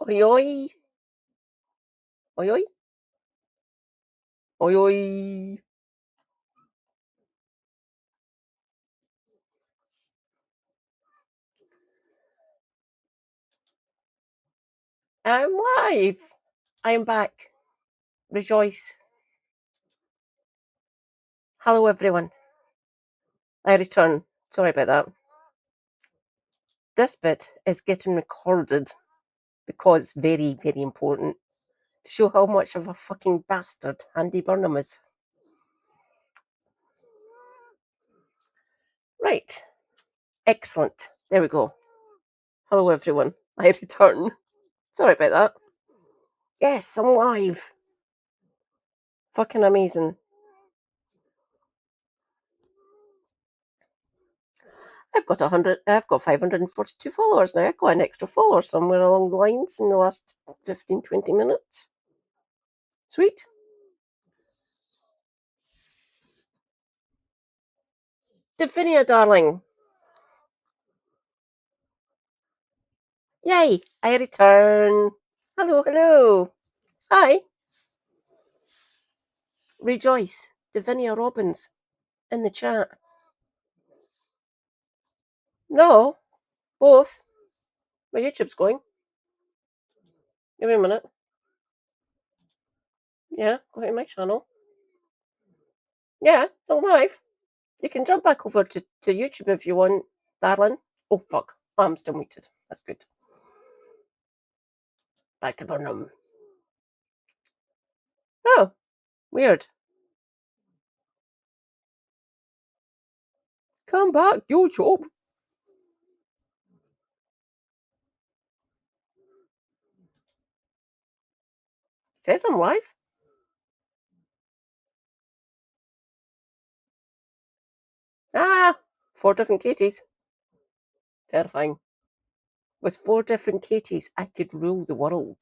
Oi, oi. Oi, oi. Oi, oi. I'm live. I am back. Rejoice. Hello, everyone. I return. Sorry about that. This bit is getting recorded because very, very important to show how much of a fucking bastard Andy Burnham is. Right. Excellent. There we go. Hello, everyone. I return. Sorry about that. Yes, I'm live. Fucking amazing. I've got 542 followers now. I got an extra follower somewhere along the lines in the last 15, 20 minutes. Sweet. Davinia, darling. Yay, I return. Hello, hello. Hi. Rejoice. Davinia Robbins in the chat. No, both. My YouTube's going. Give me a minute. Yeah, go to my channel. Yeah, I'm live. You can jump back over to YouTube if you want, darling. Oh, fuck. I'm still muted. That's good. Back to Burnham. Oh, weird. Come back, YouTube. Says I'm live. Ah, 4 different Katies. Terrifying. With 4 different Katies, I could rule the world.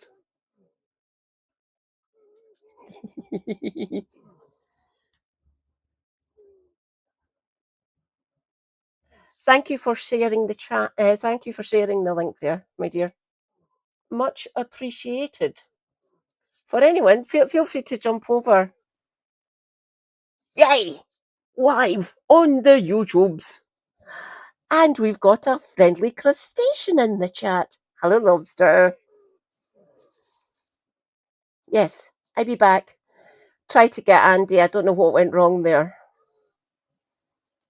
Thank you for sharing the chat. Thank you for sharing the link there, my dear. Much appreciated. For anyone, feel free to jump over. Yay! Live on the YouTubes. And we've got a friendly crustacean in the chat. Hello, Lobster. Yes, I'll be back. Try to get Andy. I don't know what went wrong there.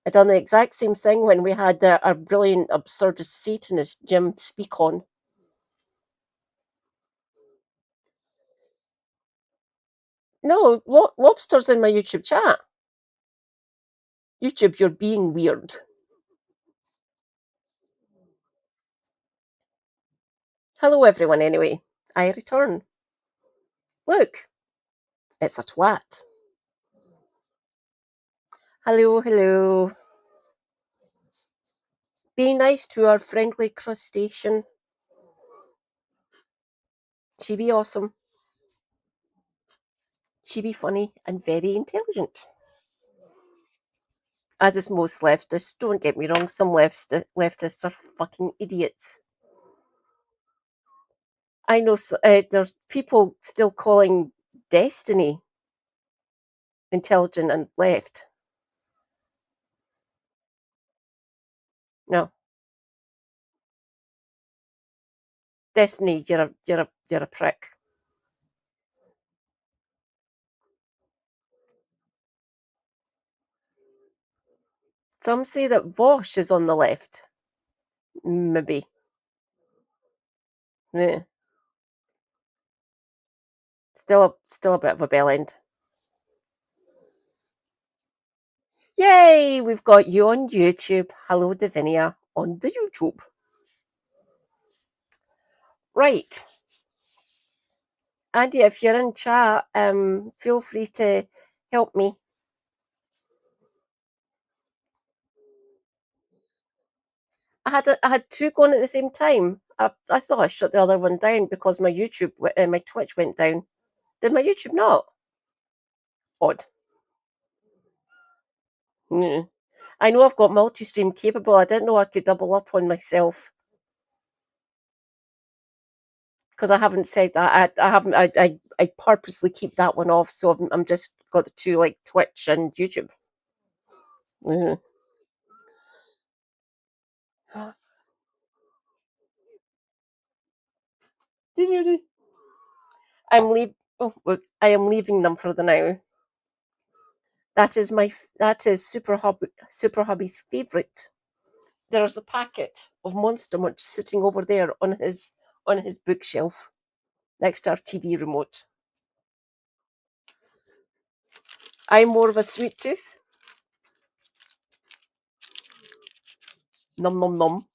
I done the exact same thing when we had our brilliant absurdist Satanist Jim speak on. No, Lobster's in my YouTube chat. YouTube, you're being weird. Hello, everyone, anyway. I return. Look, it's a twat. Hello, hello. Be nice to our friendly crustacean. She be awesome. She be funny and very intelligent. As is most leftists. Don't get me wrong, some leftists are fucking idiots. I know there's people still calling Destiny intelligent and left. No. Destiny, you're a prick. Some say that Vosh is on the left. Maybe. Yeah. Still a bit of a bell end. Yay! We've got you on YouTube. Hello, Davinia, on the YouTube. Right. Andy, if you're in chat, feel free to help me. I had 2 going at the same time. I thought I shut the other one down because my my Twitch went down. Did my YouTube not? Odd. Mm. I know I've got multi-stream capable. I didn't know I could double up on myself. because I haven't said that. I haven't. I purposely keep that one off, so I'm just got the two like Twitch and YouTube. Mhm. I'm leave. Oh, look, I am leaving them for the now. That is Super Hubby's favorite. There's a packet of Monster Munch sitting over there on his bookshelf next to our TV remote. I'm more of a sweet tooth. Num num num.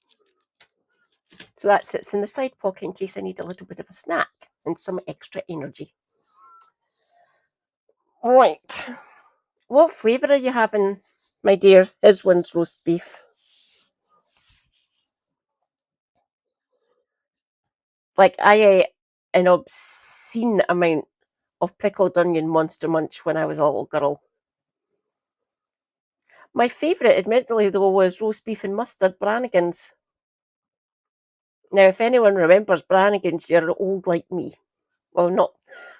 So that sits in the side pocket in case I need a little bit of a snack and some extra energy. Right. What flavour are you having, my dear? His one's roast beef. Like, I ate an obscene amount of pickled onion Monster Munch when I was a little girl. My favourite, admittedly, though, was roast beef and mustard Brannigan's. Now, if anyone remembers Brannigan's, you're old like me. Well, not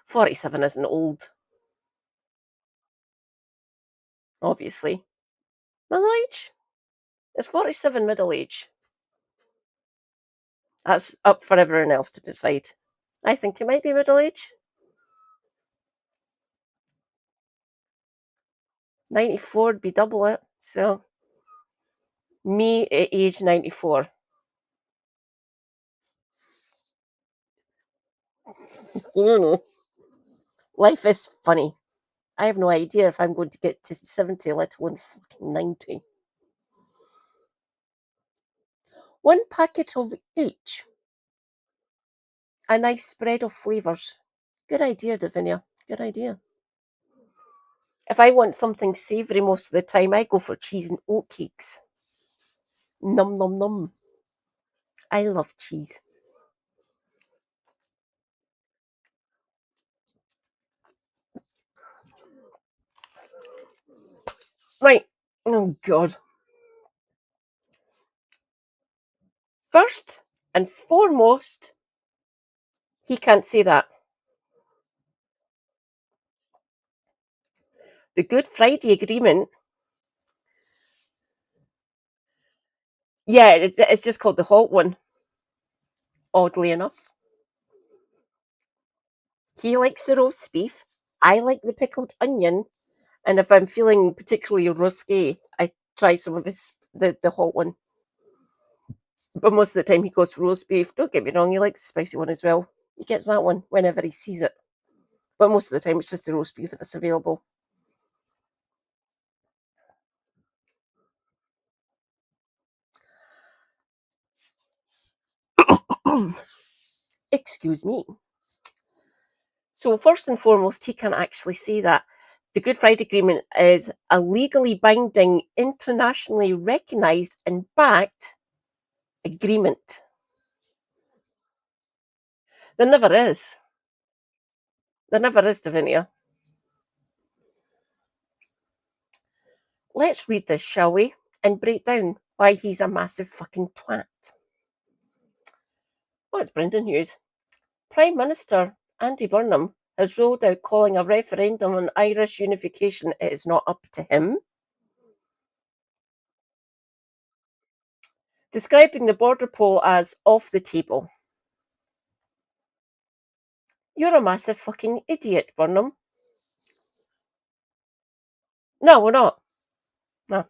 47 isn't old, obviously. Middle age? Is 47 middle age? That's up for everyone else to decide. I think it might be middle age. 94 would be double it. So, me at age 94. I don't know. Life is funny. I have no idea if I'm going to get to 70, let alone fucking 90. One packet of each. A nice spread of flavours. Good idea, Davinia. Good idea. If I want something savoury most of the time, I go for cheese and oatcakes. Num num num. I love cheese. Right. Oh, God. First and foremost, he can't say that. The Good Friday Agreement, yeah, it's just called the hot one, oddly enough. He likes the roast beef. I like the pickled onion. And if I'm feeling particularly risque, I try some of the hot one. But most of the time he goes for roast beef. Don't get me wrong, he likes the spicy one as well. He gets that one whenever he sees it. But most of the time it's just the roast beef that's available. Excuse me. So first and foremost, he can actually say that the Good Friday Agreement is a legally binding, internationally recognised and backed agreement. There never is. There never is, Davinia. Let's read this, shall we? And break down why he's a massive fucking twat. Oh, it's Brendan Hughes. Prime Minister Andy Burnham has rolled out calling a referendum on Irish unification. It is not up to him. Describing the border poll as off the table. You're a massive fucking idiot, Burnham. No, we're not. No.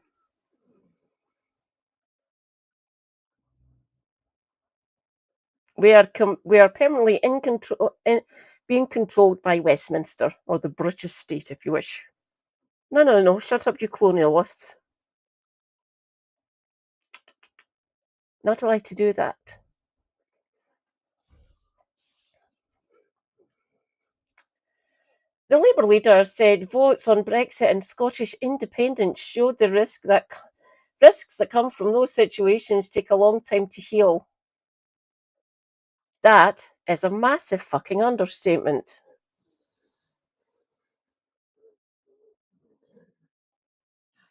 We are permanently in control, being controlled by Westminster, or the British state, if you wish. No, no, no. Shut up, you colonialists. Not allowed to do that. The Labour leader said votes on Brexit and Scottish independence showed the risks that come from those situations take a long time to heal. That is a massive fucking understatement.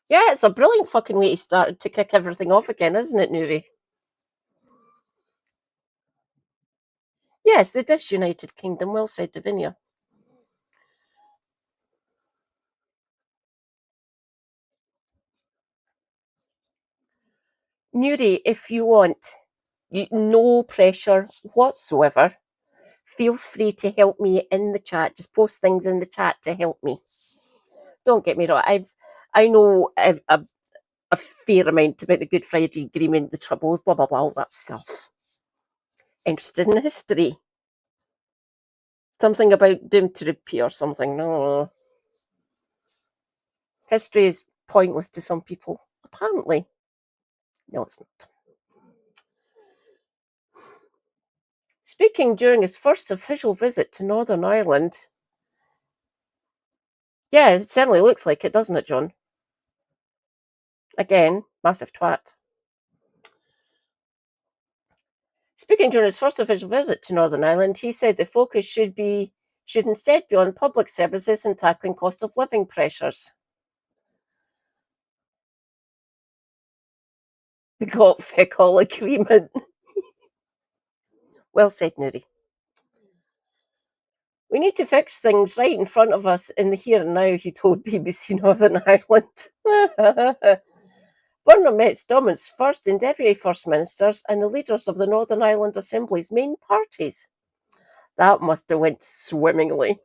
Yeah, it's a brilliant fucking way to kick everything off again, isn't it, Nuri? Yes, the disunited kingdom. Well said, Davinia. Nuri, if you want, no pressure whatsoever. Feel free to help me in the chat. Just post things in the chat to help me. Don't get me wrong. I know a fair amount about the Good Friday Agreement, the Troubles, blah blah blah, all that stuff. Interested in history? Something about doomed to repeat or something? No. History is pointless to some people, apparently. No, it's not. Speaking during his first official visit to Northern Ireland. Yeah, it certainly looks like it, doesn't it, John? Again, massive twat. Speaking during his first official visit to Northern Ireland, he said the focus should instead be on public services and tackling cost of living pressures. We got fecal agreement. Well said, Nuri. We need to fix things right in front of us in the here and now, he told BBC Northern Ireland. Burnham met Stormont's first and deputy first ministers and the leaders of the Northern Ireland Assembly's main parties. That must have went swimmingly.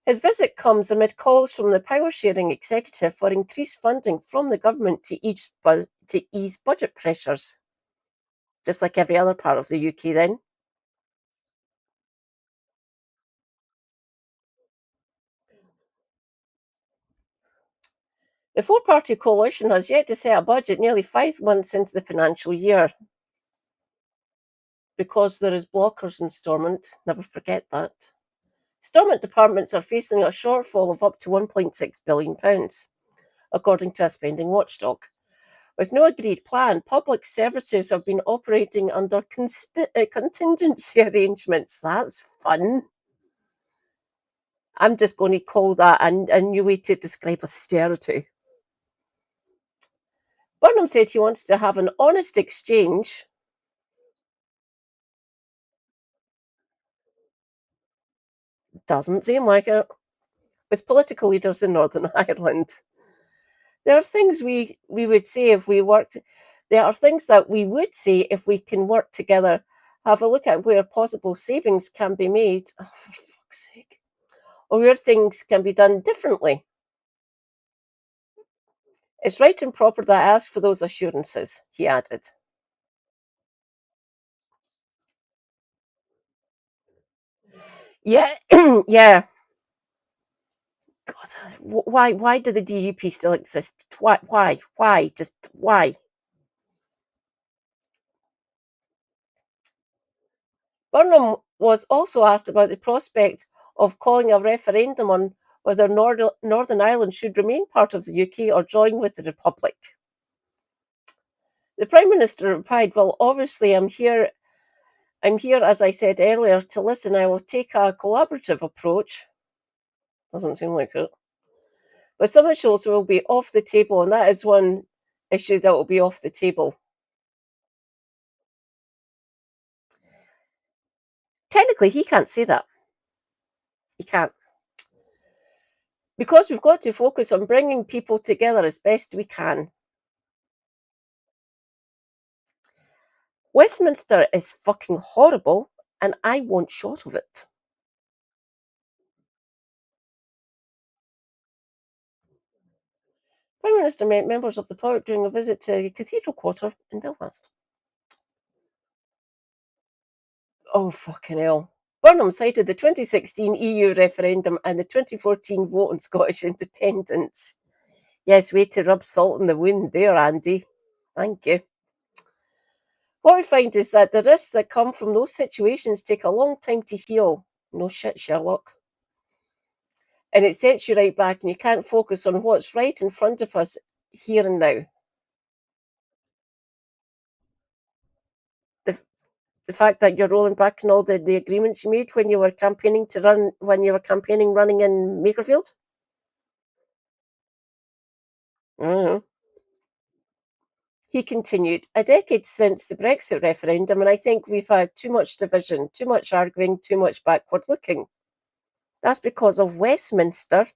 His visit comes amid calls from the power-sharing executive for increased funding from the government to ease budget pressures. Just like every other part of the UK then. The four-party coalition has yet to set a budget nearly 5 months into the financial year. Because there is blockers in Stormont, never forget that. Stormont departments are facing a shortfall of up to £1.6 billion, according to a spending watchdog. With no agreed plan, public services have been operating under contingency arrangements. That's fun. I'm just going to call that a new way to describe austerity. Burnham said he wants to have an honest exchange. Doesn't seem like it. With political leaders in Northern Ireland. There are things we would say if we worked. There are things that we would say if we can work together. Have a look at where possible savings can be made. Oh, for fuck's sake. Or where things can be done differently. It's right and proper that I ask for those assurances, he added. Yeah, yeah. God, why do the DUP still exist? Why? Just why? Burnham was also asked about the prospect of calling a referendum on whether Northern Ireland should remain part of the UK or join with the Republic. The Prime Minister replied, well, obviously I'm here, as I said earlier, to listen. I will take a collaborative approach. Doesn't seem like it. But some issues will be off the table, and that is one issue that will be off the table. Technically, he can't say that. He can't. Because we've got to focus on bringing people together as best we can. Westminster is fucking horrible, and I want shot of it. Prime Minister met members of the public during a visit to the Cathedral Quarter in Belfast. Oh, fucking hell. Burnham cited the 2016 EU referendum and the 2014 vote on Scottish independence. Yes, way to rub salt in the wound there, Andy. Thank you. What we find is that the risks that come from those situations take a long time to heal. No shit, Sherlock. And it sets you right back, and you can't focus on what's right in front of us here and now. The fact that you're rolling back on all the agreements you made when you were campaigning running in Makerfield? Mm-hmm. He continued, "A decade since the Brexit referendum, and I think we've had too much division, too much arguing, too much backward looking. That's because of Westminster.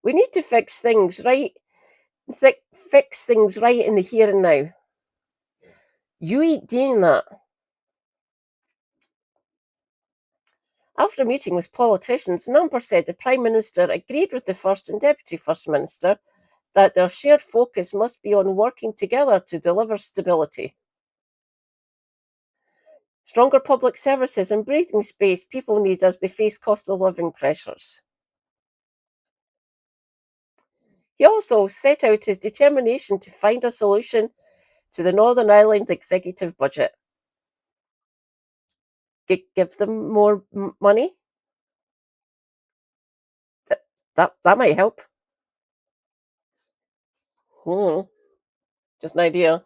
We need to fix things right in the here and now. You ain't doing that." After a meeting with politicians, Number said the Prime Minister agreed with the First and Deputy First Minister that their shared focus must be on working together to deliver stability. Stronger public services and breathing space people need as they face cost of living pressures. He also set out his determination to find a solution to the Northern Ireland executive budget. Give them more money? That might help. Just an idea.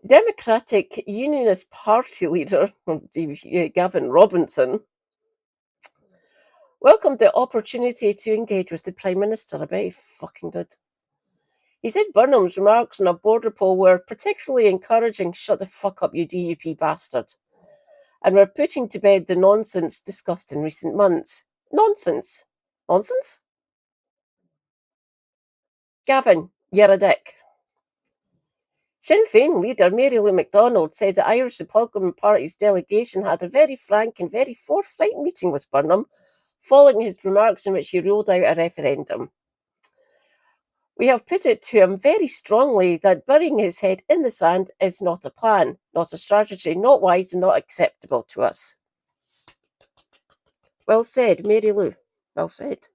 Democratic Unionist Party leader Gavin Robinson welcomed the opportunity to engage with the Prime Minister. I bet he fucking did. He said Burnham's remarks on a border poll were particularly encouraging. Shut the fuck up, you DUP bastard. And were putting to bed the nonsense discussed in recent months. Nonsense? Nonsense? Gavin, you're a dick. Sinn Féin leader Mary Lou MacDonald said the Irish Republican Party's delegation had a very frank and very forthright meeting with Burnham, following his remarks in which he ruled out a referendum. We have put it to him very strongly that burying his head in the sand is not a plan, not a strategy, not wise and not acceptable to us. Well said, Mary Lou. Well said.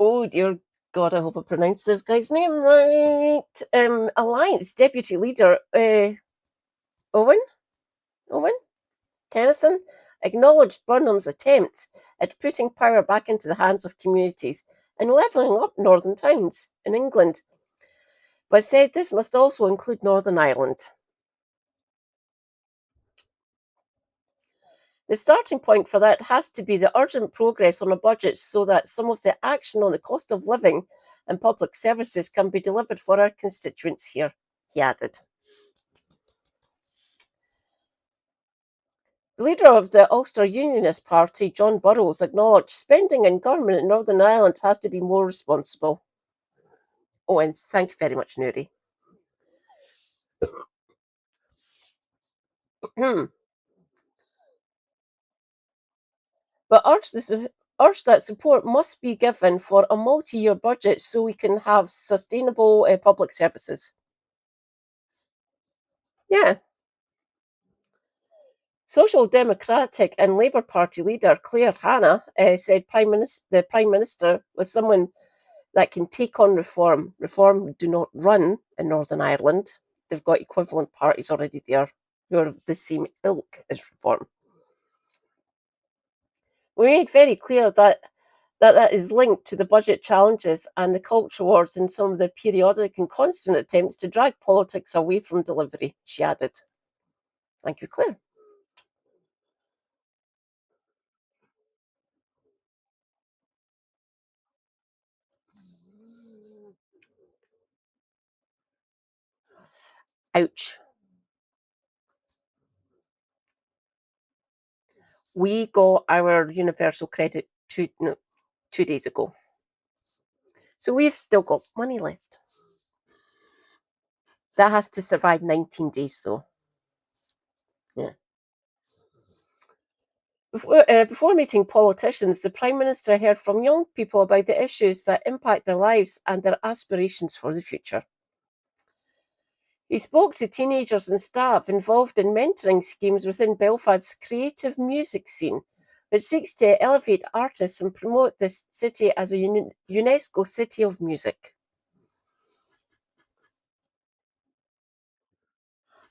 Oh dear God, I hope I pronounced this guy's name right. Alliance Deputy Leader Owen Tennyson acknowledged Burnham's attempts at putting power back into the hands of communities and levelling up northern towns in England, but said this must also include Northern Ireland. The starting point for that has to be the urgent progress on a budget so that some of the action on the cost of living and public services can be delivered for our constituents here, he added. The leader of the Ulster Unionist Party, John Burrows, acknowledged spending in government in Northern Ireland has to be more responsible. Oh, and thank you very much, Nuri. But urged that support must be given for a multi-year budget so we can have sustainable public services. Yeah. Social Democratic and Labour Party leader Claire Hanna said the Prime Minister was someone that can take on reform. Reform do not run in Northern Ireland. They've got equivalent parties already there who are of the same ilk as Reform. We made very clear that is linked to the budget challenges and the culture wars and some of the periodic and constant attempts to drag politics away from delivery, she added. Thank you, Claire. Ouch. We got our universal credit 2 days ago. So we've still got money left. That has to survive 19 days, though. Yeah. Before meeting politicians, the Prime Minister heard from young people about the issues that impact their lives and their aspirations for the future. He spoke to teenagers and staff involved in mentoring schemes within Belfast's creative music scene, It seeks to elevate artists and promote this city as a UNESCO City of Music.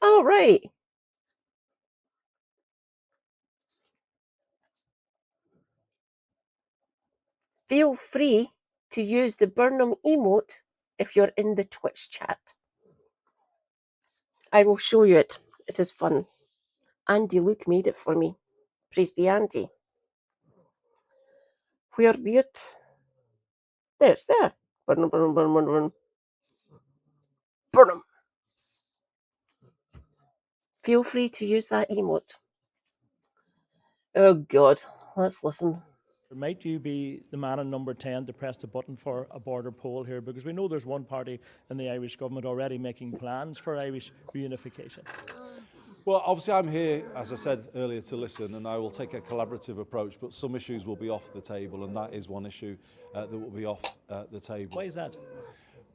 Oh, right. Feel free to use the Burnham emote if you're in the Twitch chat. I will show you it. It is fun. Andy Luke made it for me. Praise be Andy. Where mute? There's there. Burnham, Burnham, Burnham, Burnham. Burnham. Feel free to use that emote. Oh, God. Let's listen. Might you be the man in number 10 to press the button for a border poll here? Because we know there's one party in the Irish government already making plans for Irish reunification. Well, obviously I'm here, as I said earlier, to listen, and I will take a collaborative approach, but some issues will be off the table, and that is one issue that will be off the table. Why is that?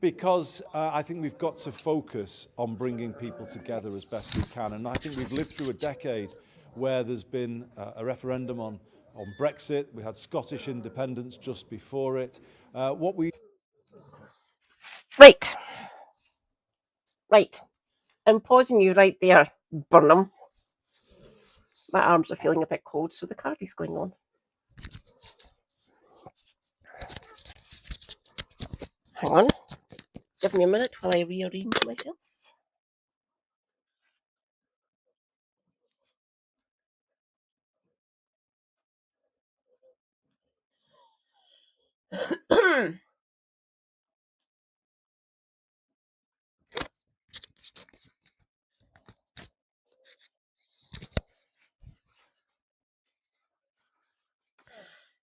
Because I think we've got to focus on bringing people together as best we can, and I think we've lived through a decade where there's been a referendum on Brexit. We had Scottish independence just before it. Right. I'm pausing you right there, Burnham. My arms are feeling a bit cold, so the card is going on. Hang on. Give me a minute while I rearrange myself.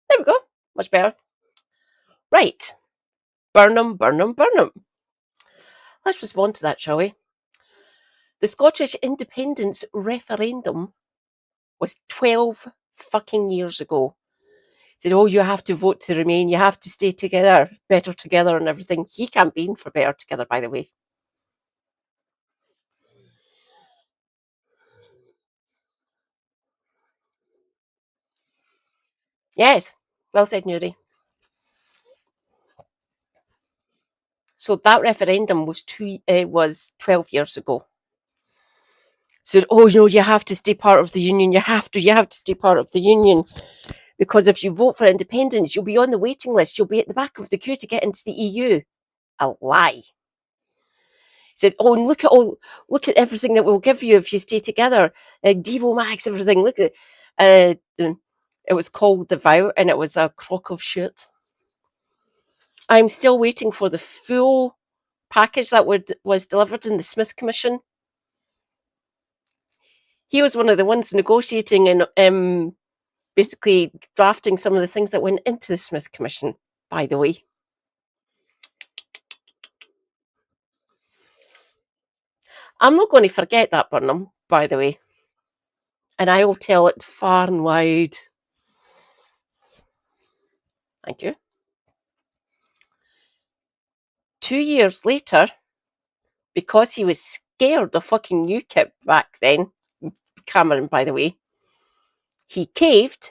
There we go. Much better. Right. Burnham, Burnham, Burnham. Let's respond to that, shall we? The Scottish independence referendum was 12 fucking years ago. Said, oh, you have to vote to remain, you have to stay together, better together and everything. He campaigned for better together, by the way. Yes. Well said, Nuri. So that referendum was 12 years ago. Said, oh, you have to stay part of the union. You have to stay part of the union. Because if you vote for independence, you'll be on the waiting list. You'll be at the back of the queue to get into the EU. A lie. Said, oh, and look at everything that we'll give you if you stay together. Devo Max, everything. Look at it was called The Vow, and it was a crock of shit. I'm still waiting for the full package that was delivered in the Smith Commission. He was one of the ones negotiating and basically drafting some of the things that went into the Smith Commission, by the way. I'm not going to forget that, Burnham, by the way. And I will tell it far and wide. Thank you. 2 years later, because he was scared of fucking UKIP back then, Cameron, by the way, he caved,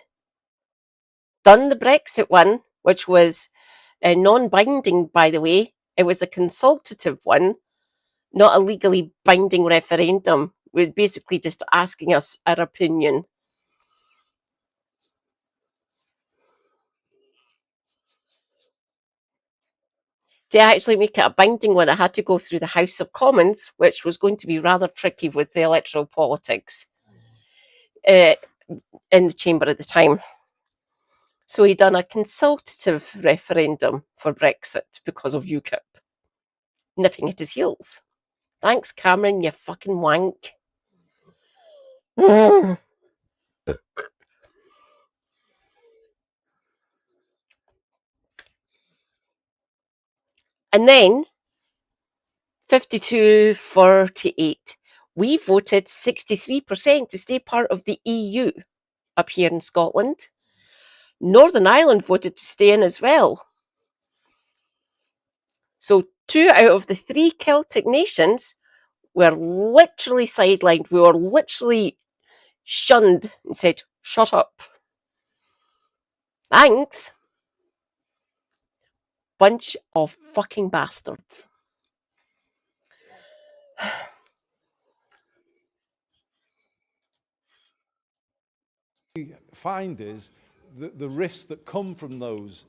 done the Brexit one, which was non-binding, by the way. It was a consultative one, not a legally binding referendum. It was basically just asking us our opinion. To actually make it a binding one, I had to go through the House of Commons, which was going to be rather tricky with the electoral politics in the chamber at the time. So he done a consultative referendum for Brexit because of UKIP, nipping at his heels. Thanks, Cameron, you fucking wank. And then 52-48. We voted 63% to stay part of the EU up here in Scotland. Northern Ireland voted to stay in as well. So 2 out of the 3 Celtic nations were literally sidelined. We were literally shunned and said, shut up. Thanks. Bunch of fucking bastards. Find is the risks that come from those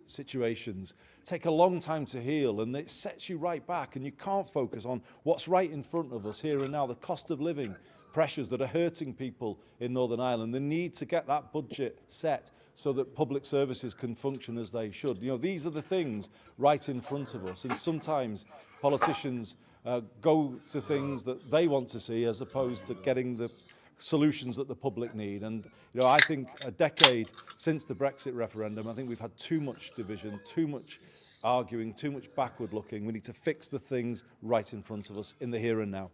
situations take a long time to heal, and it sets you right back, and you can't focus on what's right in front of us here and now, the cost of living pressures that are hurting people in Northern Ireland, the need to get that budget set so that public services can function as they should. You know, these are the things right in front of us, and sometimes politicians go to things that they want to see as opposed to getting the solutions that the public need. And you know, I think a decade since the Brexit referendum, I think we've had too much division, too much arguing, too much backward looking. We need to fix the things right in front of us in the here and now.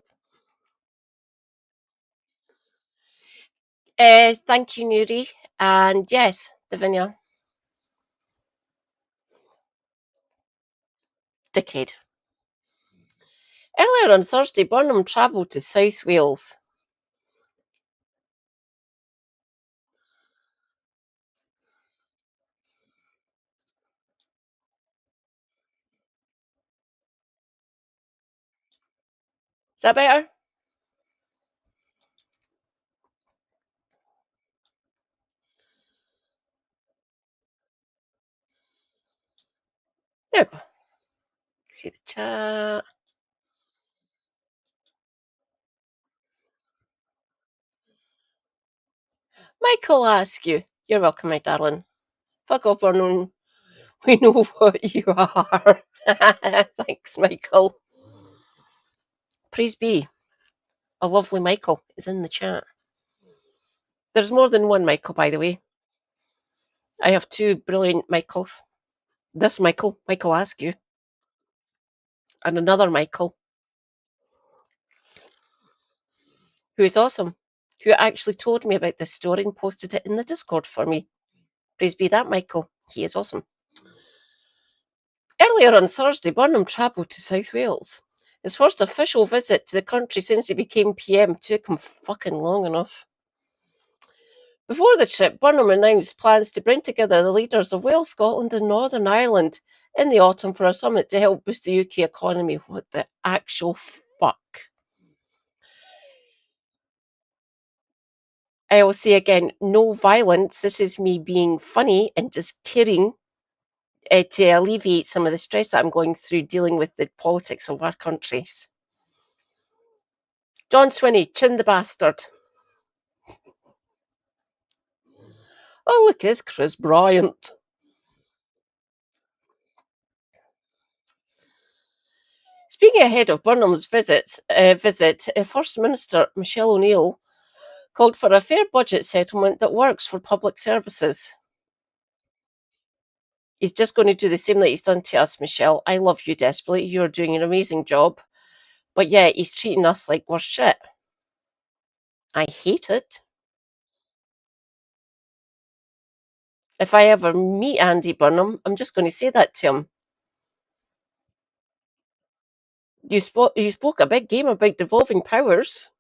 Thank you, Nuri. And yes, Davinia. Decade. Earlier on Thursday, Burnham travelled to South Wales. Is that better? There we go. See the chat. Michael ask you. You're welcome, my darling. Fuck off, Burnham. We know what you are. Thanks, Michael. Praise be. A lovely Michael is in the chat. There's more than one Michael, by the way. I have two brilliant Michaels. This Michael, Michael Askew, and another Michael, who is awesome, who actually told me about this story and posted it in the Discord for me. Praise be that Michael. He is awesome. Earlier on Thursday, Burnham travelled to South Wales. His first official visit to the country since he became PM took him fucking long enough. Before the trip, Burnham announced plans to bring together the leaders of Wales, Scotland and Northern Ireland in the autumn for a summit to help boost the UK economy. What the actual fuck? I will say again, no violence. This is me being funny and just kidding to alleviate some of the stress that I'm going through dealing with the politics of our countries. John Swinney, chin the bastard. Oh, look, it's Chris Bryant. Speaking ahead of Burnham's visit, First Minister Michelle O'Neill called for a fair budget settlement that works for public services. He's just going to do the same that he's done to us, Michelle. I love you desperately. You're doing an amazing job. But yeah, he's treating us like we're shit. I hate it. If I ever meet Andy Burnham, I'm just going to say that to him. You spoke a big game about devolving powers.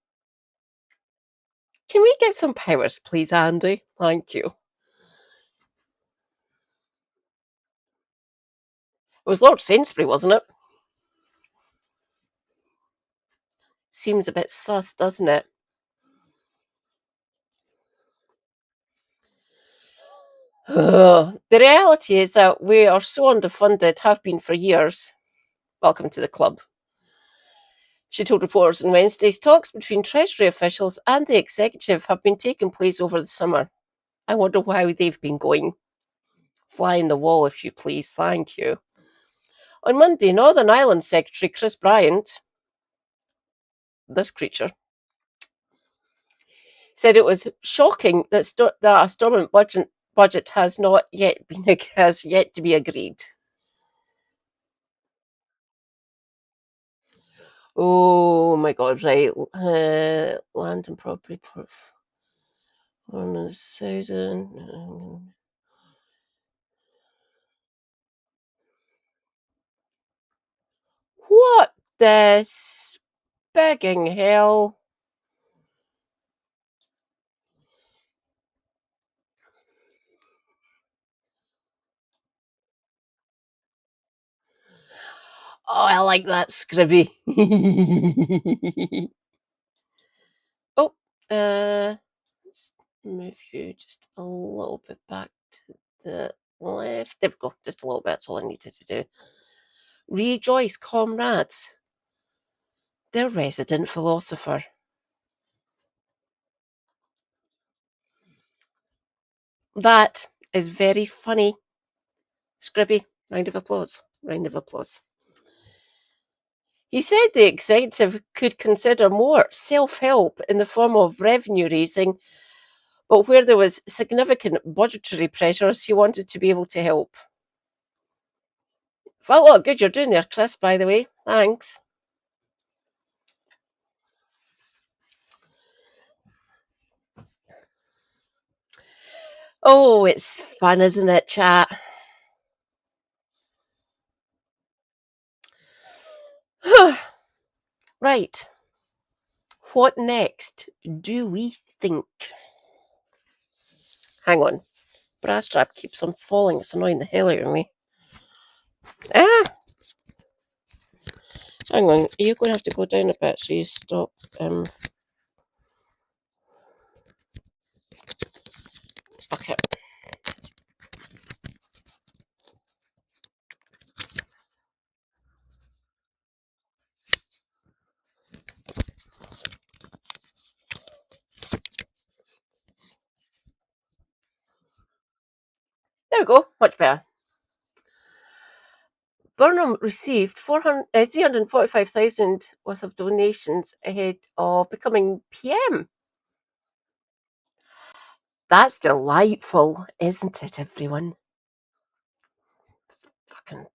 Can we get some powers, please, Andy? Thank you. It was Lord Sainsbury, wasn't it? Seems a bit sus, doesn't it? The reality is that we are so underfunded, have been for years. Welcome to the club. She told reporters on Wednesday's talks between Treasury officials and the executive have been taking place over the summer. I wonder how they've been going. Fly in the wall, if you please. Thank you. On Monday, Northern Ireland Secretary Chris Bryant, this creature, said it was shocking that a Stormont budget has yet to be agreed. Oh my God! Right, land and property. 1,000. What the begging hell? Oh, I like that, Scribby. Oh, move you just a little bit back to the left. There we go, just a little bit. That's all I needed to do. Rejoice, comrades. The resident philosopher. That is very funny. Scribby, round of applause. Round of applause. He said the executive could consider more self-help in the form of revenue raising, but where there was significant budgetary pressures, he wanted to be able to help. Felt a lot good you're doing there, Chris, by the way. Thanks. Oh, it's fun, isn't it, chat? Right. What next do we think? Hang on. Brass strap keeps on falling. It's annoying the hell out of me. Ah! Hang on. You're going to have to go down a bit so you stop. Okay. There we go. Much better. Burnham received 345,000 worth of donations ahead of becoming PM. That's delightful, isn't it, everyone? Fucking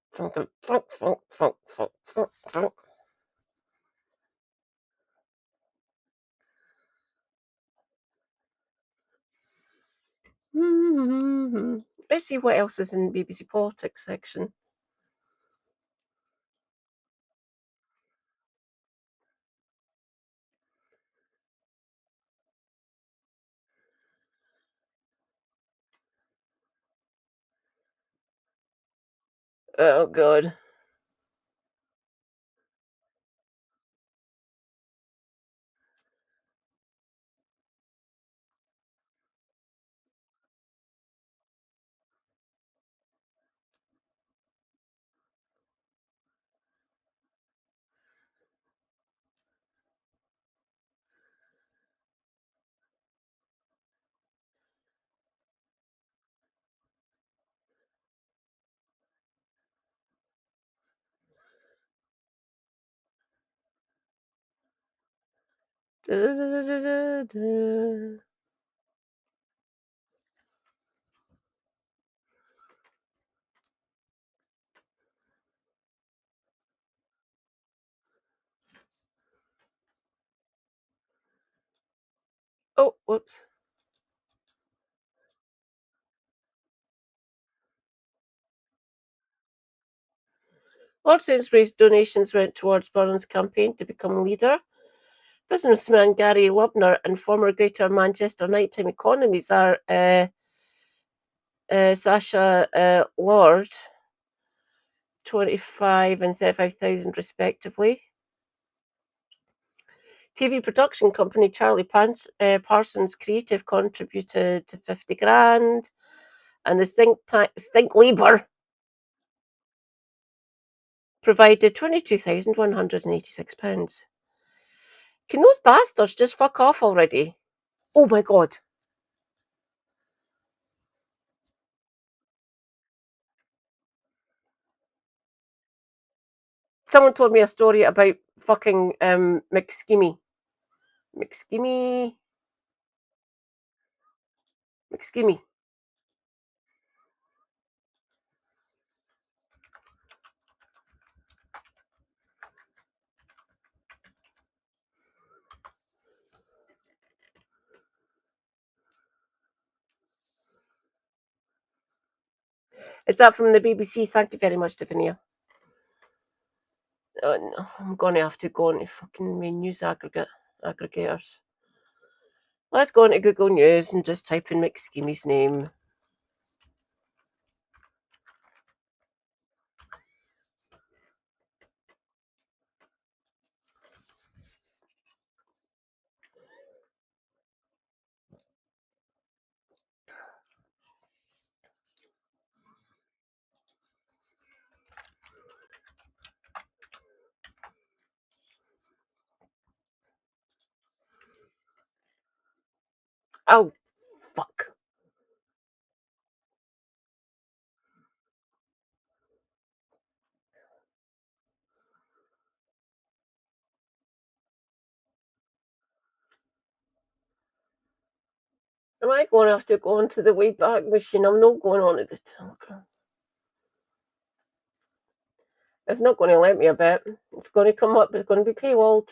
Let's see what else is in the BBC Politics section. Oh, God. Oh, whoops. Lord Sainsbury's donations went towards Burnham's campaign to become leader. Businessman Gary Lubner and former Greater Manchester Nighttime Economy czar Sasha Lord, 25 and 35,000 respectively. TV production company Charlie Parsons Creative contributed to 50 grand, and the Think Labour provided £22,186. Can those bastards just fuck off already? Oh my God. Someone told me a story about fucking McSkimmy. McSkimmy. Is that from the BBC? Thank you very much, Davinia. Oh, no, I'm going to have to go into fucking my news aggregators. Let's go into Google News and just type in McSkimmy's name. Oh, fuck. Am I going to have to go onto the Wayback Machine? I'm not going on to the Telegram. It's not going to let me a bit. It's going to come up. It's going to be paywalled.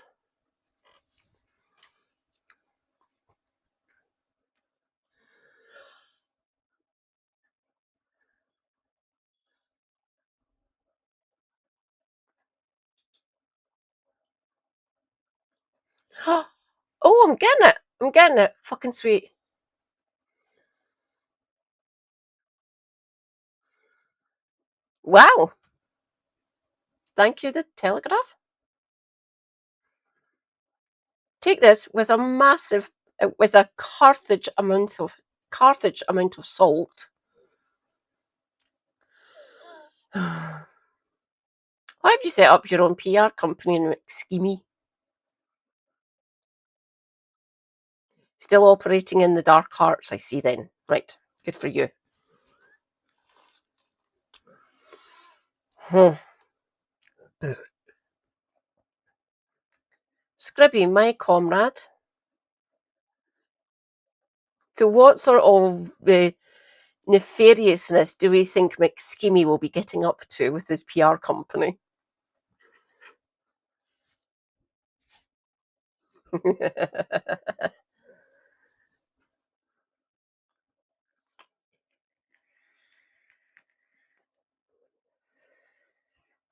Oh, I'm getting it. I'm getting it. Fucking sweet. Wow. Thank you, the Telegraph. Take this with a massive, with a Carthage amount of salt. Why have you set up your own PR company in McSchemy? Still operating in the dark arts, I see then. Right, good for you. Scribby, my comrade. So what sort of nefariousness do we think McSchemy will be getting up to with his PR company?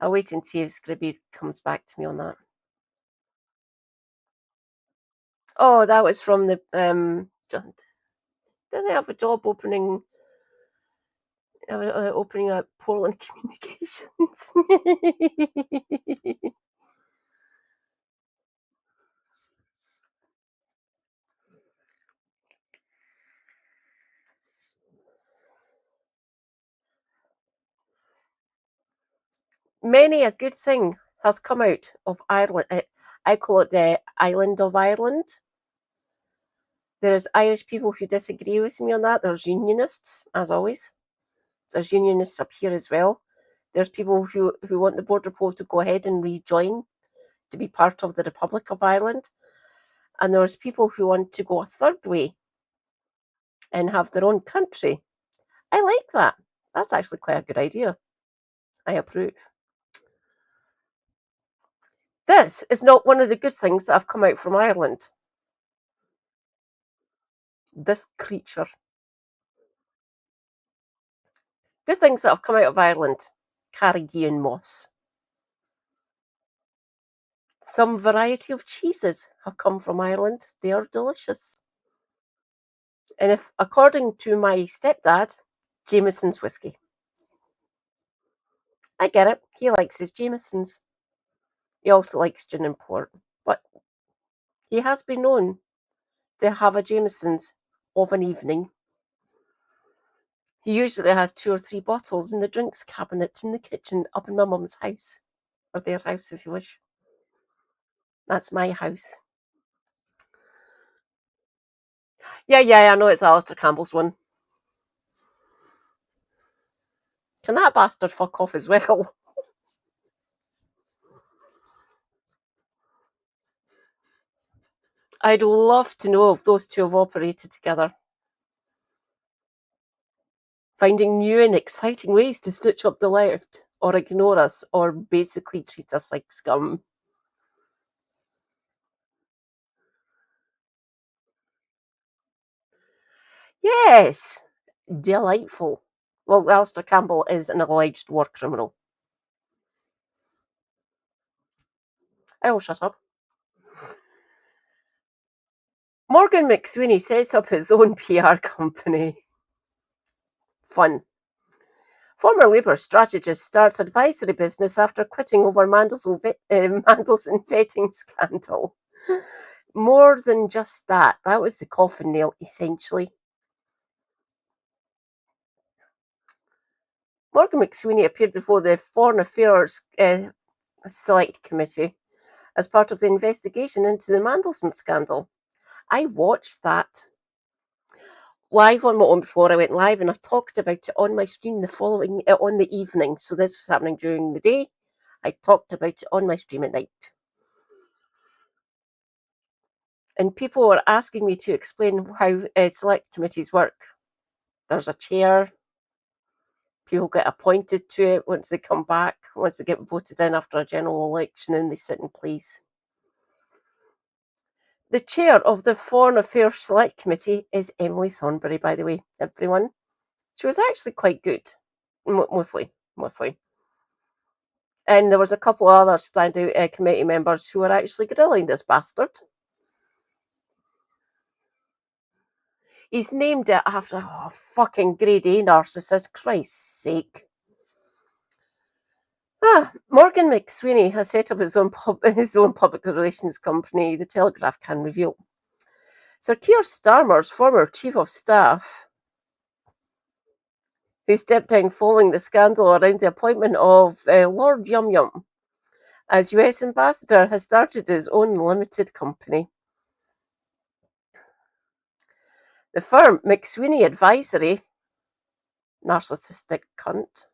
I'll wait and see if Scribby comes back to me on that. Oh, that was from the didn't they have a job opening at Portland Communications? Many a good thing has come out of Ireland. I call it the island of Ireland. There's Irish people who disagree with me on that. There's unionists, as always. There's unionists up here as well. There's people who want the border poll to go ahead and rejoin to be part of the Republic of Ireland. And there's people who want to go a third way and have their own country. I like that. That's actually quite a good idea. I approve. This is not one of the good things that have come out from Ireland. This creature. Good things that have come out of Ireland. Carrigain moss. Some variety of cheeses have come from Ireland. They are delicious. And if, according to my stepdad, Jameson's whiskey. I get it. He likes his Jamesons. He also likes gin and port. But he has been known to have a Jameson's of an evening. He usually has 2 or 3 bottles in the drinks cabinet in the kitchen up in my mum's house. Or their house, if you wish. That's my house. Yeah, I know it's Alistair Campbell's one. Can that bastard fuck off as well? I'd love to know if those two have operated together. Finding new and exciting ways to stitch up the left, or ignore us, or basically treat us like scum. Yes! Delightful. Well, Alistair Campbell is an alleged war criminal. I will shut up. Morgan McSweeney sets up his own PR company. Fun. Former Labour strategist starts advisory business after quitting over Mandelson vetting scandal. More than just that. That was the coffin nail, essentially. Morgan McSweeney appeared before the Foreign Affairs Select Committee as part of the investigation into the Mandelson scandal. I watched that. live on my own before I went live, and I talked about it on my stream on the evening. So this was happening during the day. I talked about it on my stream at night. And people were asking me to explain how select committees work. There's a chair. People get appointed to it once they come back, once they get voted in after a general election, and they sit in place. The chair of the Foreign Affairs Select Committee is Emily Thornberry, by the way, everyone. She was actually quite good, mostly. And there was a couple of other standout committee members who were actually grilling this bastard. He's named it after a fucking grade A narcissist, Christ's sake. Morgan McSweeney has set up his own public relations company, The Telegraph can reveal. Sir Keir Starmer's former chief of staff, who stepped down following the scandal around the appointment of Lord Yum Yum as US ambassador, has started his own limited company. The firm McSweeney Advisory, narcissistic cunt,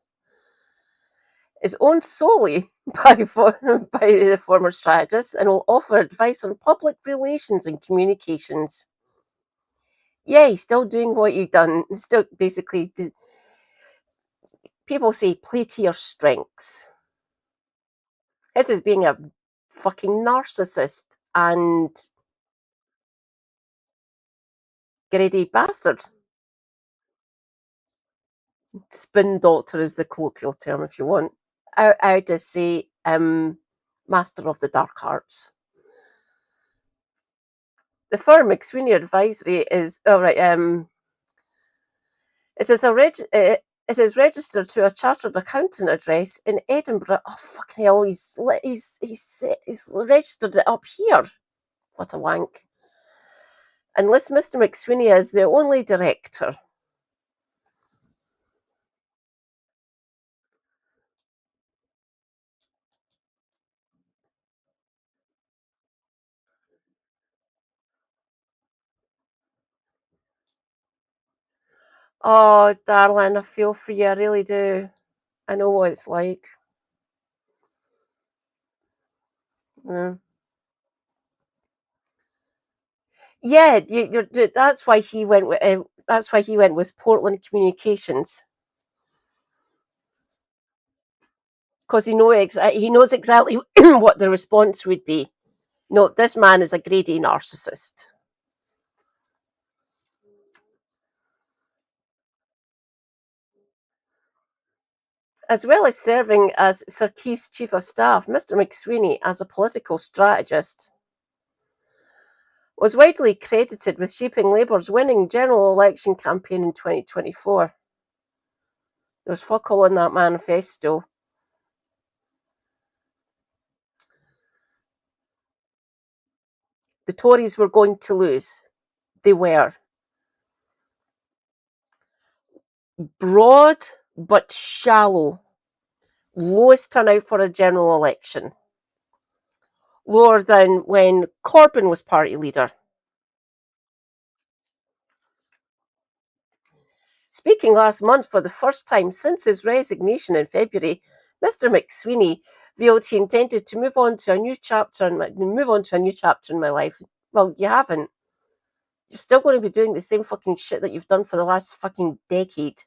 is owned solely by the former strategist and will offer advice on public relations and communications. Yay, still doing what you've done. Still, basically, people say play to your strengths. This is being a fucking narcissist and greedy bastard. Spin doctor is the colloquial term if you want. I just say master of the dark arts. The firm McSweeney Advisory is it is registered to a chartered accountant address in Edinburgh. Oh fucking hell! He's registered it up here. What a wank! And lists Mr. McSweeney as the only director. Oh, darling, I feel for you. I really do. I know what it's like. Yeah, that's why he went with. That's why he went with Portland Communications, because he knows exactly what the response would be. No, this man is a grade A narcissist. As well as serving as Sir Keith's chief of staff, Mr. McSweeney, as a political strategist, was widely credited with shaping Labour's winning general election campaign in 2024. There was fuck all in that manifesto. The Tories were going to lose. They were. Broad but shallow. Lowest turnout for a general election. Lower than when Corbyn was party leader. Speaking last month for the first time since his resignation in February, Mr. McSweeney revealed he intended to move on to a new chapter in my life. Well, you haven't. You're still going to be doing the same fucking shit that you've done for the last fucking decade.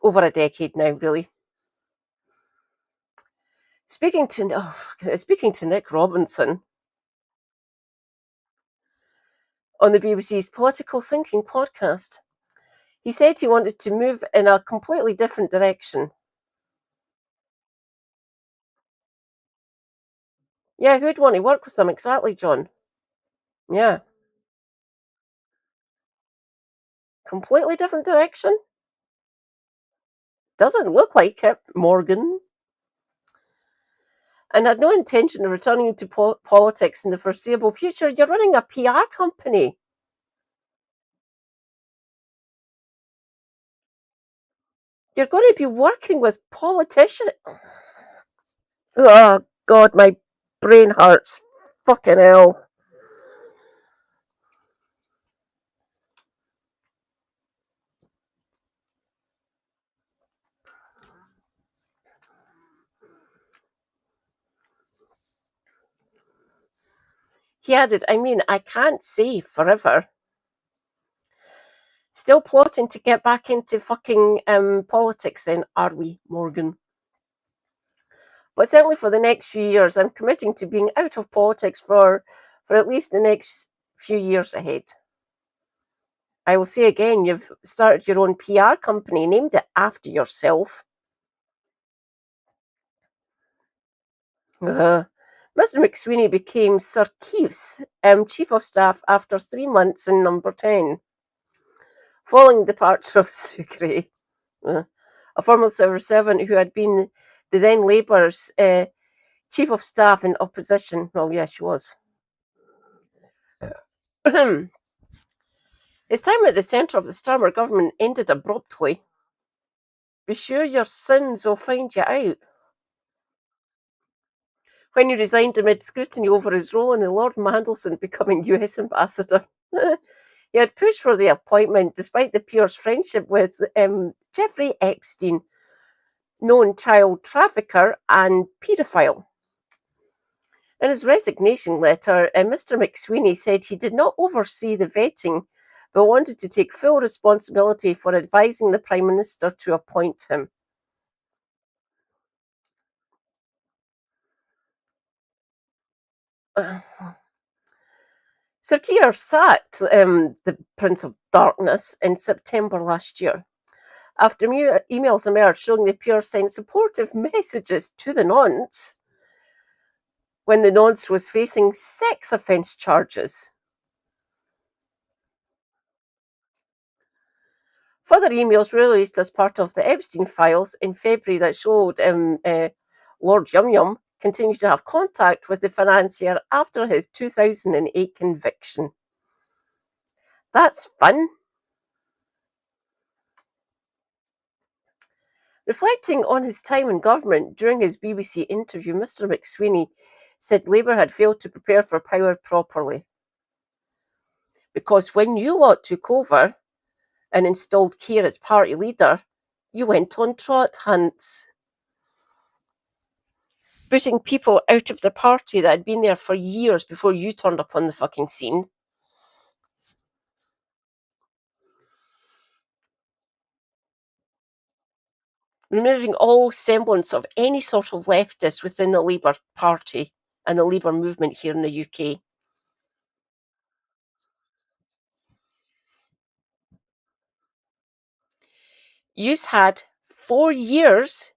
Over a decade now, really. Speaking to Nick Robinson on the BBC's Political Thinking podcast, he said he wanted to move in a completely different direction. Yeah, who'd want to work with them? Exactly, John. Yeah. Completely different direction? Doesn't look like it, Morgan. And had no intention of returning to politics in the foreseeable future. You're running a PR company. You're going to be working with politicians. Oh, God, my brain hurts. Fucking hell. He added, I mean, I can't say forever. Still plotting to get back into fucking politics then, are we, Morgan? But certainly for the next few years, I'm committing to being out of politics for at least the next few years ahead. I will say again, you've started your own PR company, named it after yourself. Mr. McSweeney became Sir Keith's Chief of Staff after 3 months in Number 10, following the departure of Sue Gray, a former civil servant who had been the then Labour's Chief of Staff in opposition. Well, yeah, she was. His time at the centre of the Starmer government ended abruptly. Be sure your sins will find you out. When he resigned amid scrutiny over his role in the Lord Mandelson becoming US ambassador. He had pushed for the appointment despite the peer's friendship with Jeffrey Epstein, known child trafficker and paedophile. In his resignation letter, Mr. McSweeney said he did not oversee the vetting, but wanted to take full responsibility for advising the Prime Minister to appoint him. Sir Keir sacked the Prince of Darkness in September last year, after emails emerged showing the peer sent supportive messages to the nonce when the nonce was facing sex offence charges. Further emails released as part of the Epstein files in February that showed Lord Yum Yum continued to have contact with the financier after his 2008 conviction. That's fun. Reflecting on his time in government during his BBC interview, Mr. McSweeney said Labour had failed to prepare for power properly. Because when you lot took over and installed Keir as party leader, you went on trot hunts, booting people out of the party that had been there for years before you turned up on the fucking scene. Removing all semblance of any sort of leftist within the Labour Party and the Labour movement here in the UK. You've had 4 years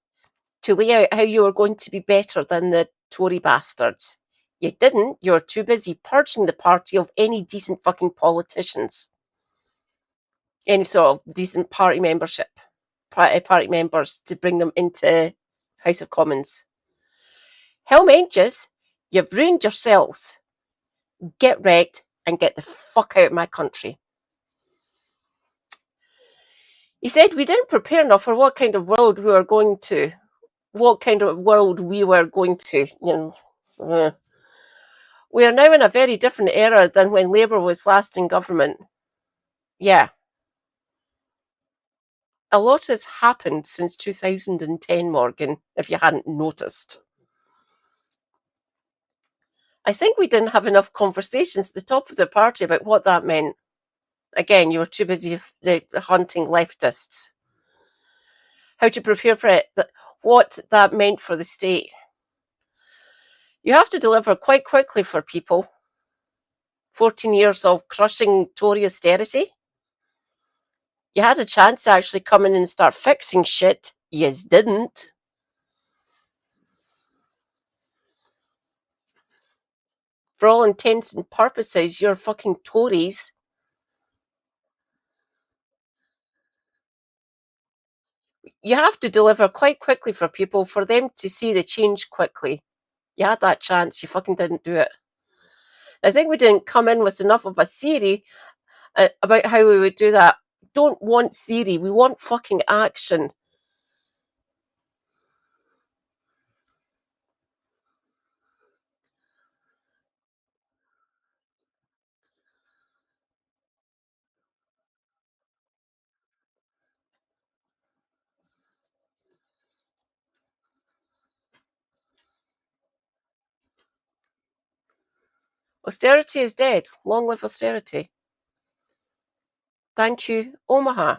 to lay out how you were going to be better than the Tory bastards. You didn't. You were too busy purging the party of any decent fucking politicians. Any sort of decent party membership. Party members to bring them into House of Commons. Hellmangers, you've ruined yourselves. Get wrecked and get the fuck out of my country. He said we didn't prepare enough for what kind of world we were going to. We are now in a very different era than when Labour was last in government. Yeah. A lot has happened since 2010, Morgan, if you hadn't noticed. I think we didn't have enough conversations at the top of the party about what that meant. Again, you were too busy hunting leftists. How to prepare for it, what that meant for the state. You have to deliver quite quickly for people. 14 years of crushing Tory austerity. You had a chance to actually come in and start fixing shit. Yous didn't. For all intents and purposes, you're fucking Tories. You have to deliver quite quickly for people for them to see the change quickly. You had that chance. You fucking didn't do it. I think we didn't come in with enough of a theory about how we would do that. Don't want theory. We want fucking action. Austerity is dead. Long live austerity. Thank you, Omaha.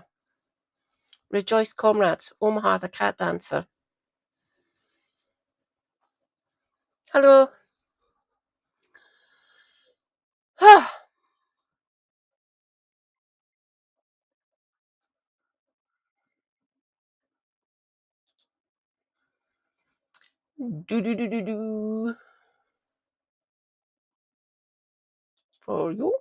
Rejoice, comrades. Omaha, the cat dancer. Hello. Do. For you.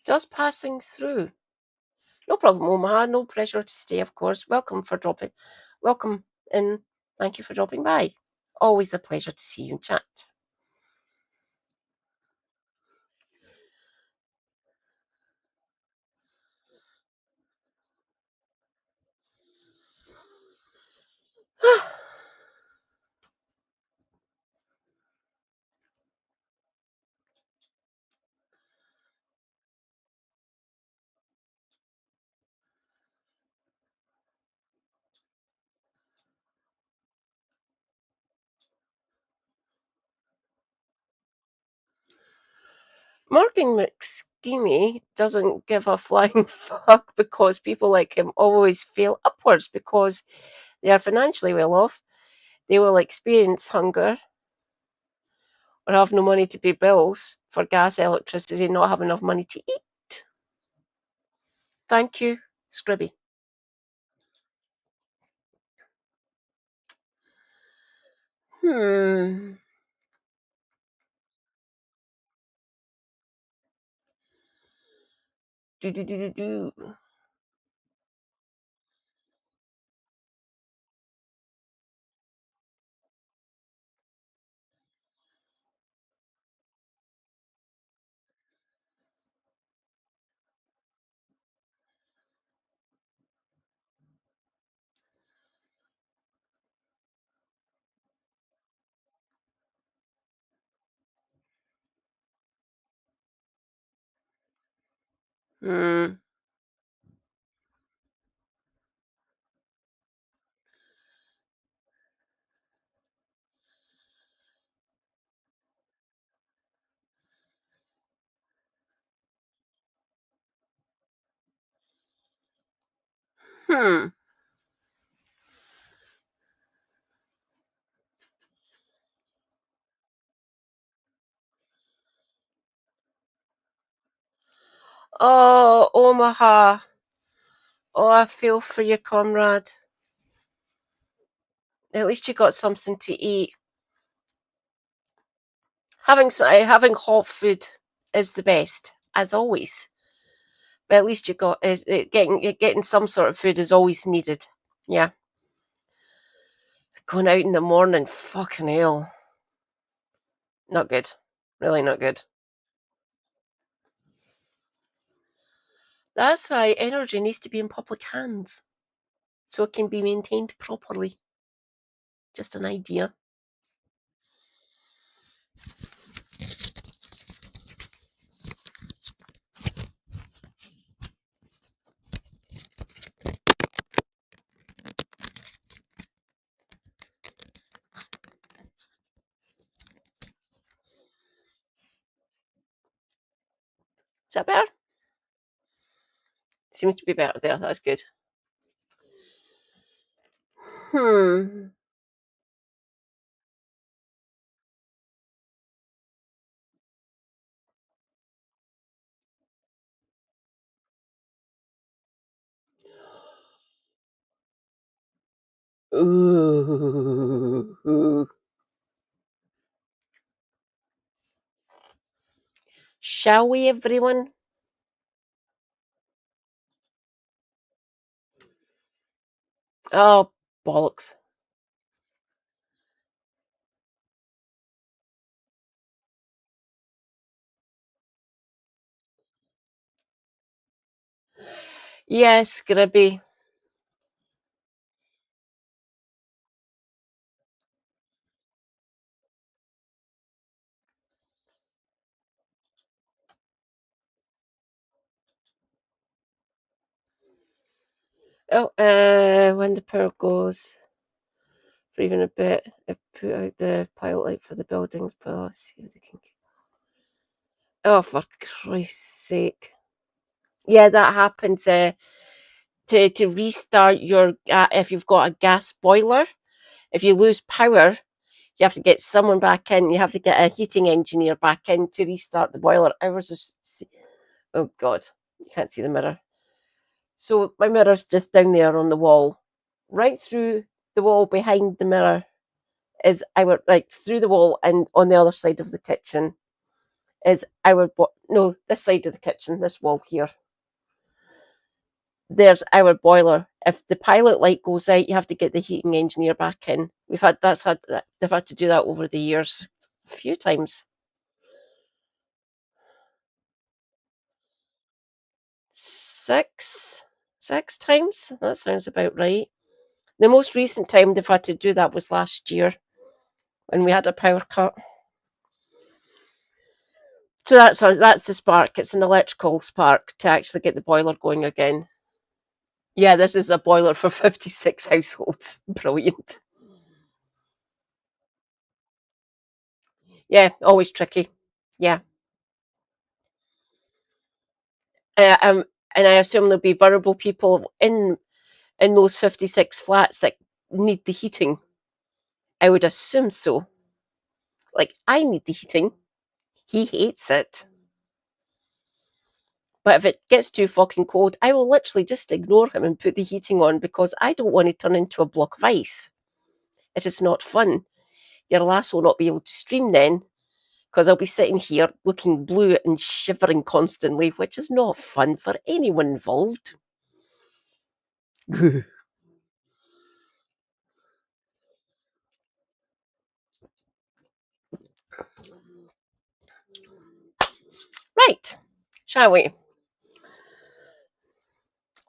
Just passing through. No problem, Omaha. No pressure to stay, of course. Welcome in. Thank you for dropping by. Always a pleasure to see you and chat. Morgan McSchemy doesn't give a flying fuck because people like him always fail upwards because they are financially well off. They will experience hunger or have no money to pay bills for gas, electricity, and not have enough money to eat. Thank you, Scribby. Do. Hmm. Hmm. Oh, Omaha. Oh, I feel for you, comrade. At least you got something to eat. Having hot food is the best, as always. But at least you got getting some sort of food is always needed. Yeah. Going out in the morning, fucking hell. Not good. Really not good. That's right. Energy needs to be in public hands so it can be maintained properly. Just an idea. Is that better? Seems to be better there. That's good. Hmm. Ooh. Shall we, everyone? Oh, bollocks. Yes, Gribby. Oh, when the power goes for even a bit, I put out the pilot light for the buildings, but let's see if they can. Oh, for Christ's sake! Yeah, that happens. To restart your if you've got a gas boiler, if you lose power, you have to get someone back in. You have to get a heating engineer back in to restart the boiler. Oh God, you can't see the mirror. So my mirror's just down there on the wall. Right through the wall behind the mirror is our, like, through the wall, and on the other side of the kitchen is our no, this side of the kitchen, this wall here. There's our boiler. If the pilot light goes out, you have to get the heating engineer back in. They've had to do that over the years a few times. 6 times. That sounds about right. The most recent time they've had to do that was last year when we had a power cut. So that's the spark. It's an electrical spark to actually get the boiler going again. Yeah, this is a boiler for 56 households. Brilliant. Yeah, always tricky. Yeah. And I assume there'll be vulnerable people in those 56 flats that need the heating. I would assume so. Like, I need the heating. He hates it. But if it gets too fucking cold, I will literally just ignore him and put the heating on, because I don't want to turn into a block of ice. It is not fun. Your lass will not be able to stream then, because I'll be sitting here looking blue and shivering constantly, which is not fun for anyone involved. Right, shall we?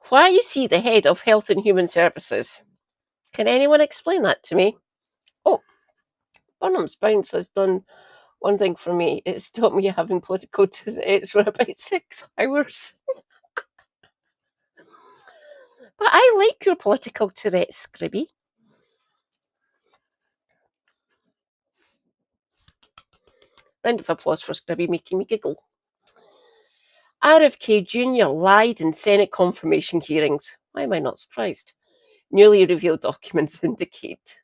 Why is he the head of Health and Human Services? Can anyone explain that to me? Oh, Burnham's Bounce has done one thing for me. It stopped me having political debates for about 6 hours. But I like your political Tourette's, Scribby. Round of applause for Scribby, making me giggle. RFK Jr. lied in Senate confirmation hearings. Why am I not surprised? Newly revealed documents indicate.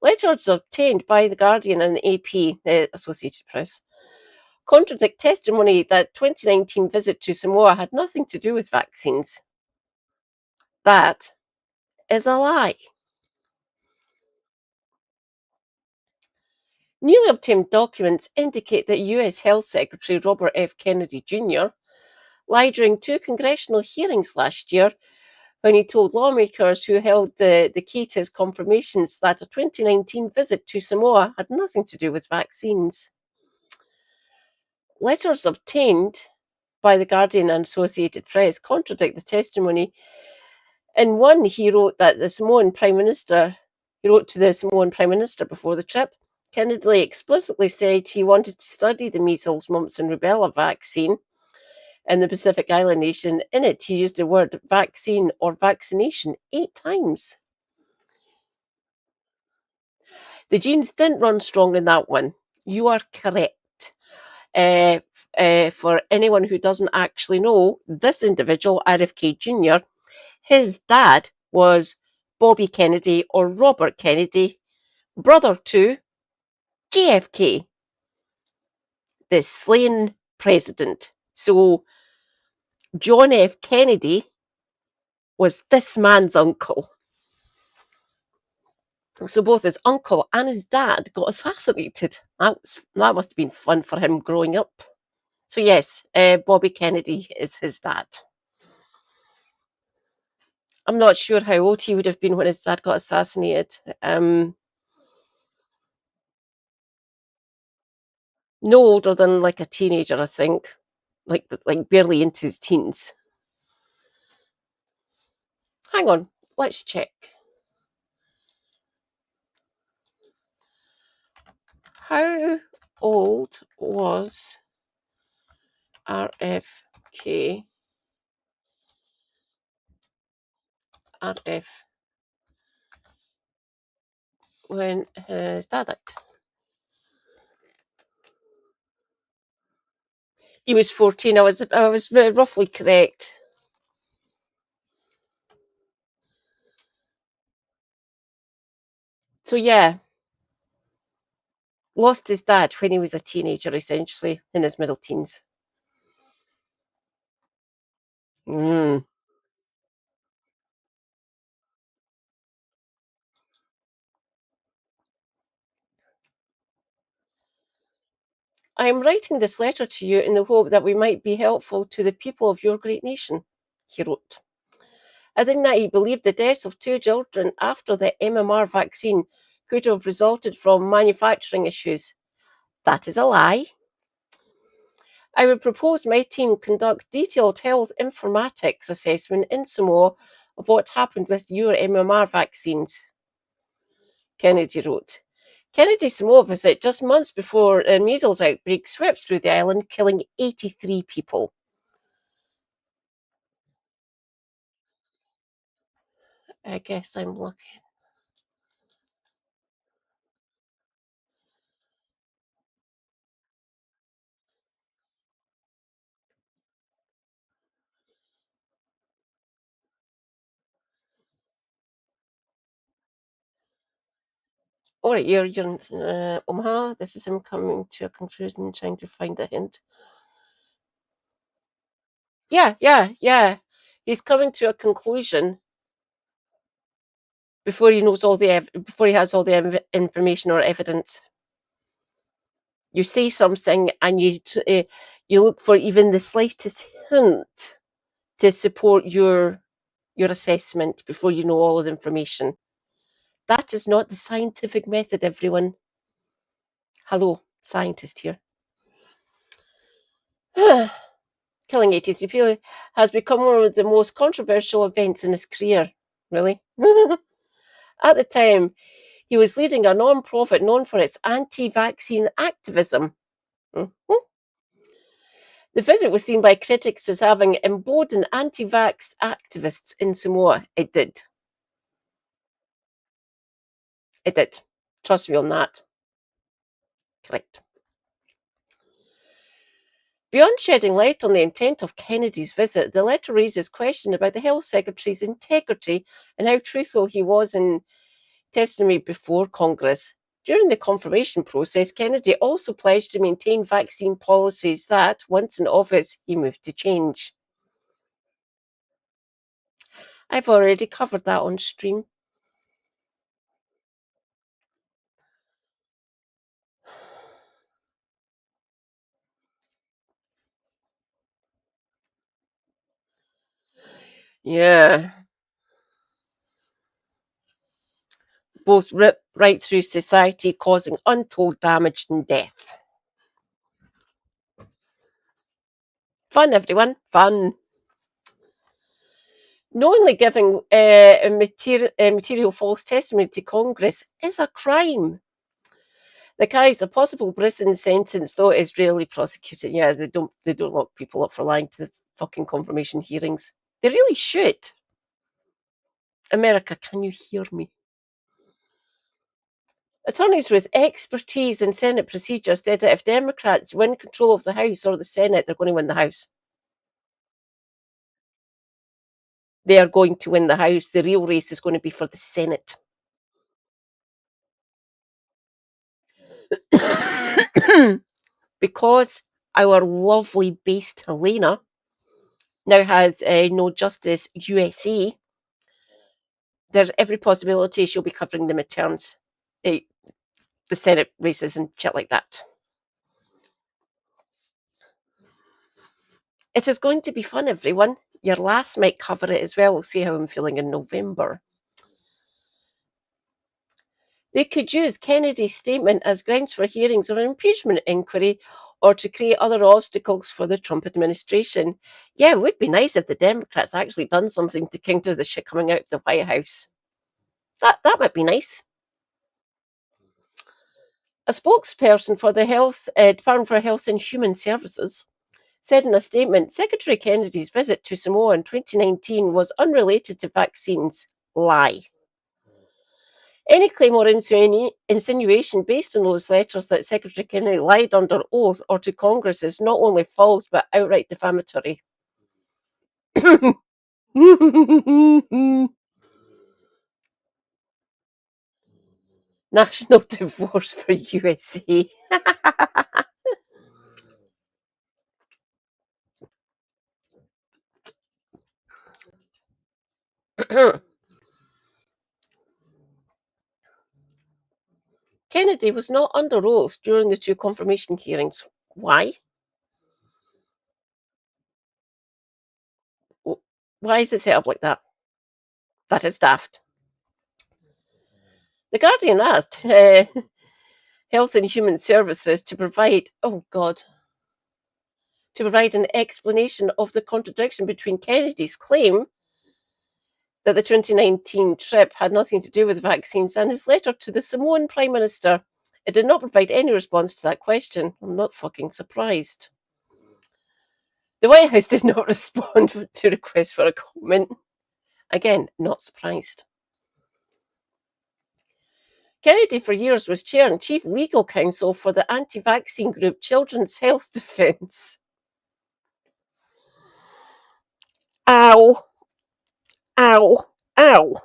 Letters obtained by The Guardian and the AP, the Associated Press, contradict testimony that 2019 visit to Samoa had nothing to do with vaccines. That is a lie. Newly obtained documents indicate that US Health Secretary Robert F. Kennedy Jr. lied during 2 congressional hearings last year when he told lawmakers who held the key to his confirmations that a 2019 visit to Samoa had nothing to do with vaccines. Letters obtained by The Guardian and Associated Press contradict the testimony. In one, he wrote to the Samoan Prime Minister before the trip. Kennedy explicitly said he wanted to study the measles, mumps, and rubella vaccine in the Pacific Island nation. In it, he used the word vaccine or vaccination 8 times. The genes didn't run strong in that one. You are correct. For anyone who doesn't actually know, this individual, RFK Jr., his dad was Bobby Kennedy, or Robert Kennedy, brother to JFK, the slain president. So John F. Kennedy was this man's uncle. So both his uncle and his dad got assassinated. That must have been fun for him growing up. So yes, Bobby Kennedy is his dad. I'm not sure how old he would have been when his dad got assassinated. No older than like a teenager, I think. Like barely into his teens. Hang on, let's check. How old was RFK RF when his dad died. He was 14. I was roughly correct. So yeah, lost his dad when he was a teenager, essentially in his middle teens. I am writing this letter to you in the hope that we might be helpful to the people of your great nation, he wrote. Adding that he believed the deaths of 2 children after the MMR vaccine could have resulted from manufacturing issues. That is a lie. I would propose my team conduct detailed health informatics assessment in Samoa of what happened with your MMR vaccines, Kennedy wrote. Kennedy's Samoa visit just months before a measles outbreak swept through the island, killing 83 people. I guess I'm lucky. All right, you're in Omaha. This is him coming to a conclusion, trying to find a hint. Yeah. He's coming to a conclusion before he knows before he has all the information or evidence. You say something and you look for even the slightest hint to support your assessment before you know all of the information. That is not the scientific method, everyone. Hello, scientist here. Killing 83 people has become one of the most controversial events in his career. Really? At the time, he was leading a non-profit known for its anti-vaccine activism. Mm-hmm. The visit was seen by critics as having emboldened anti-vax activists in Samoa. It did. It did. Trust me on that. Correct. Beyond shedding light on the intent of Kennedy's visit, the letter raises question about the Health Secretary's integrity and how truthful he was in testimony before Congress. During the confirmation process, Kennedy also pledged to maintain vaccine policies that, once in office, he moved to change. I've already covered that on stream. Yeah. Both rip right through society, causing untold damage and death. Fun, everyone. Fun. Knowingly giving material false testimony to Congress is a crime. The carries a possible prison sentence, though it is rarely prosecuted. Yeah, they don't lock people up for lying to the fucking confirmation hearings. They really should. America, can you hear me? Attorneys with expertise in Senate procedure said that if Democrats win control of the House or the Senate, they're going to win the House. They are going to win the House. The real race is going to be for the Senate. Because our lovely based Helena now has No Justice USA, there's every possibility she'll be covering the midterms, the Senate races and shit like that. It is going to be fun, everyone. Your last might cover it as well. We'll see how I'm feeling in November. They could use Kennedy's statement as grounds for hearings or an impeachment inquiry or to create other obstacles for the Trump administration. Yeah, it would be nice if the Democrats actually done something to counter the shit coming out of the White House. That might be nice. A spokesperson for the Department for Health and Human Services said in a statement, Secretary Kennedy's visit to Samoa in 2019 was unrelated to vaccines. Lie. Any claim or insinuation based on those letters that Secretary Kennedy lied under oath or to Congress is not only false but outright defamatory. National divorce for USA. Kennedy was not under oath during the two confirmation hearings. Why? Why is it set up like that? That is daft. The Guardian asked Health and Human Services to provide, to provide an explanation of the contradiction between Kennedy's claim that the 2019 trip had nothing to do with vaccines and his letter to the Samoan Prime Minister. It did not provide any response to that question. I'm not fucking surprised. The White House did not respond to requests for a comment. Again, not surprised. Kennedy for years was chair and chief legal counsel for the anti-vaccine group Children's Health Defence. Ow. Ow. Ow.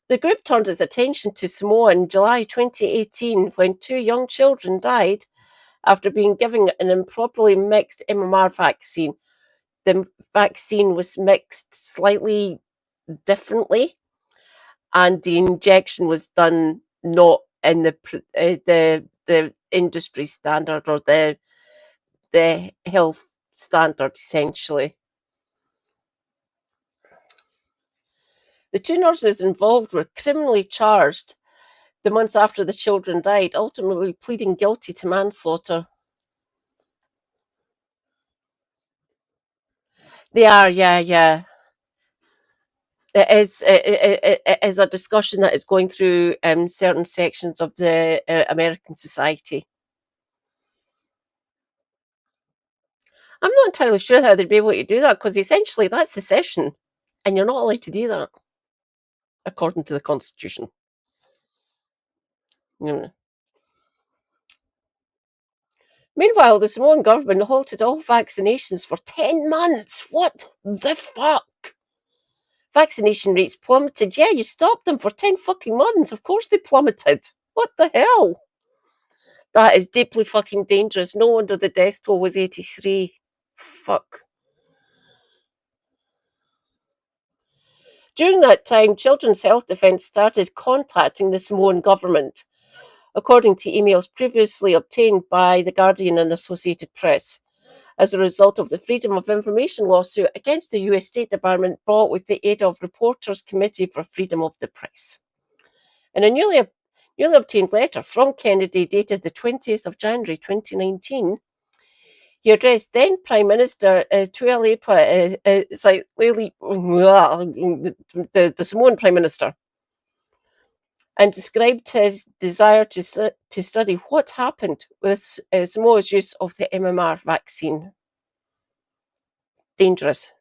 The group turned its attention to Samoa in July 2018 when two young children died after being given an improperly mixed MMR vaccine. The vaccine was mixed slightly differently, and the injection was done not in the industry standard or the health standard, essentially. The two nurses involved were criminally charged the month after the children died, ultimately pleading guilty to manslaughter. They are, yeah. It is a discussion that is going through certain sections of the American society. I'm not entirely sure how they'd be able to do that, because essentially that's secession, and you're not allowed to do that, according to the Constitution. Mm. Meanwhile, the Samoan government halted all vaccinations for 10 months. What the fuck? Vaccination rates plummeted. Yeah, you stopped them for 10 fucking months. Of course they plummeted. What the hell? That is deeply fucking dangerous. No wonder the death toll was 83. Fuck. During that time, Children's Health Defence started contacting the Samoan government, according to emails previously obtained by The Guardian and Associated Press, as a result of the Freedom of Information lawsuit against the US State Department brought with the aid of Reporters Committee for Freedom of the Press. In a newly obtained letter from Kennedy dated the 20th of January 2019, he addressed then Prime Minister Tuilaepa, the Samoan Prime Minister, and described his desire to study what happened with Samoa's use of the MMR vaccine. Dangerous.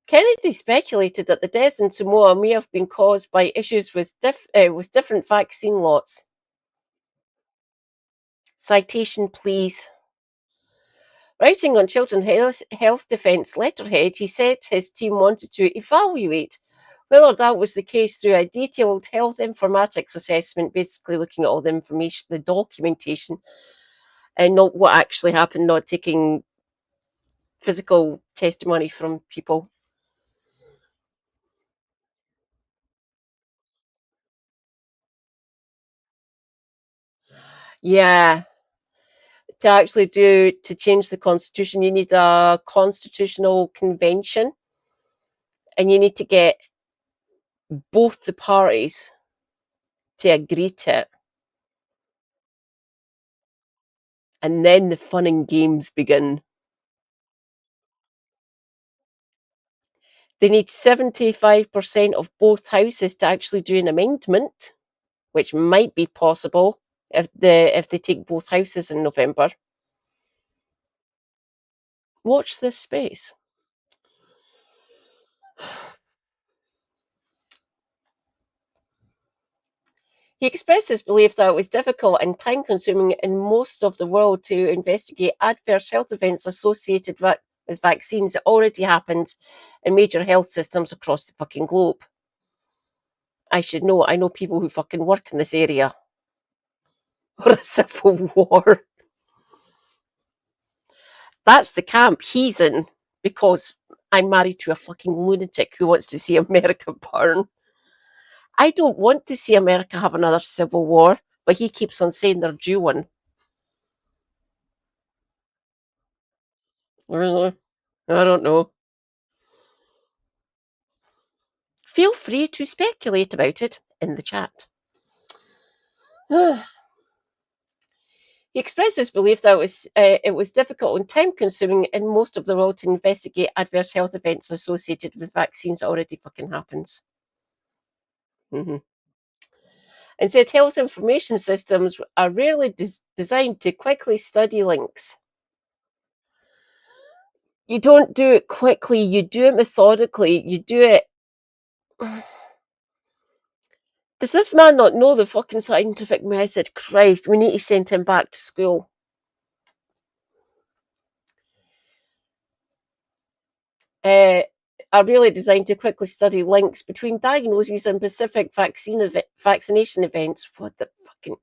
Kennedy speculated that the deaths in Samoa may have been caused by issues with different vaccine lots. Citation, please. Writing on Children's Health Defence letterhead, he said his team wanted to evaluate whether that was the case through a detailed health informatics assessment, basically looking at all the information, the documentation, and not what actually happened, not taking physical testimony from people. Yeah. To change the Constitution, you need a constitutional convention, and you need to get both the parties to agree to it. And then the fun and games begin. They need 75% of both houses to actually do an amendment. which might be possible if they take both houses in November. Watch this space. He expressed his belief that it was difficult and time-consuming in most of the world to investigate adverse health events associated with vaccines that already happened in major health systems across the fucking globe. I should know. I know people who fucking work in this area. Or a civil war. That's the camp he's in, because I'm married to a fucking lunatic who wants to see America burn. I don't want to see America have another civil war, but he keeps on saying they're due one. Really? I don't know. Feel free to speculate about it in the chat. He expressed his belief that it was difficult and time-consuming in most of the world to investigate adverse health events associated with vaccines that already fucking happens. And said health information systems are rarely designed to quickly study links. You don't do it quickly, you do it methodically, you do it... Does this man not know the fucking scientific method? Christ, we need to send him back to school. Are really designed to quickly study links between diagnoses and specific vaccination events. What the fucking...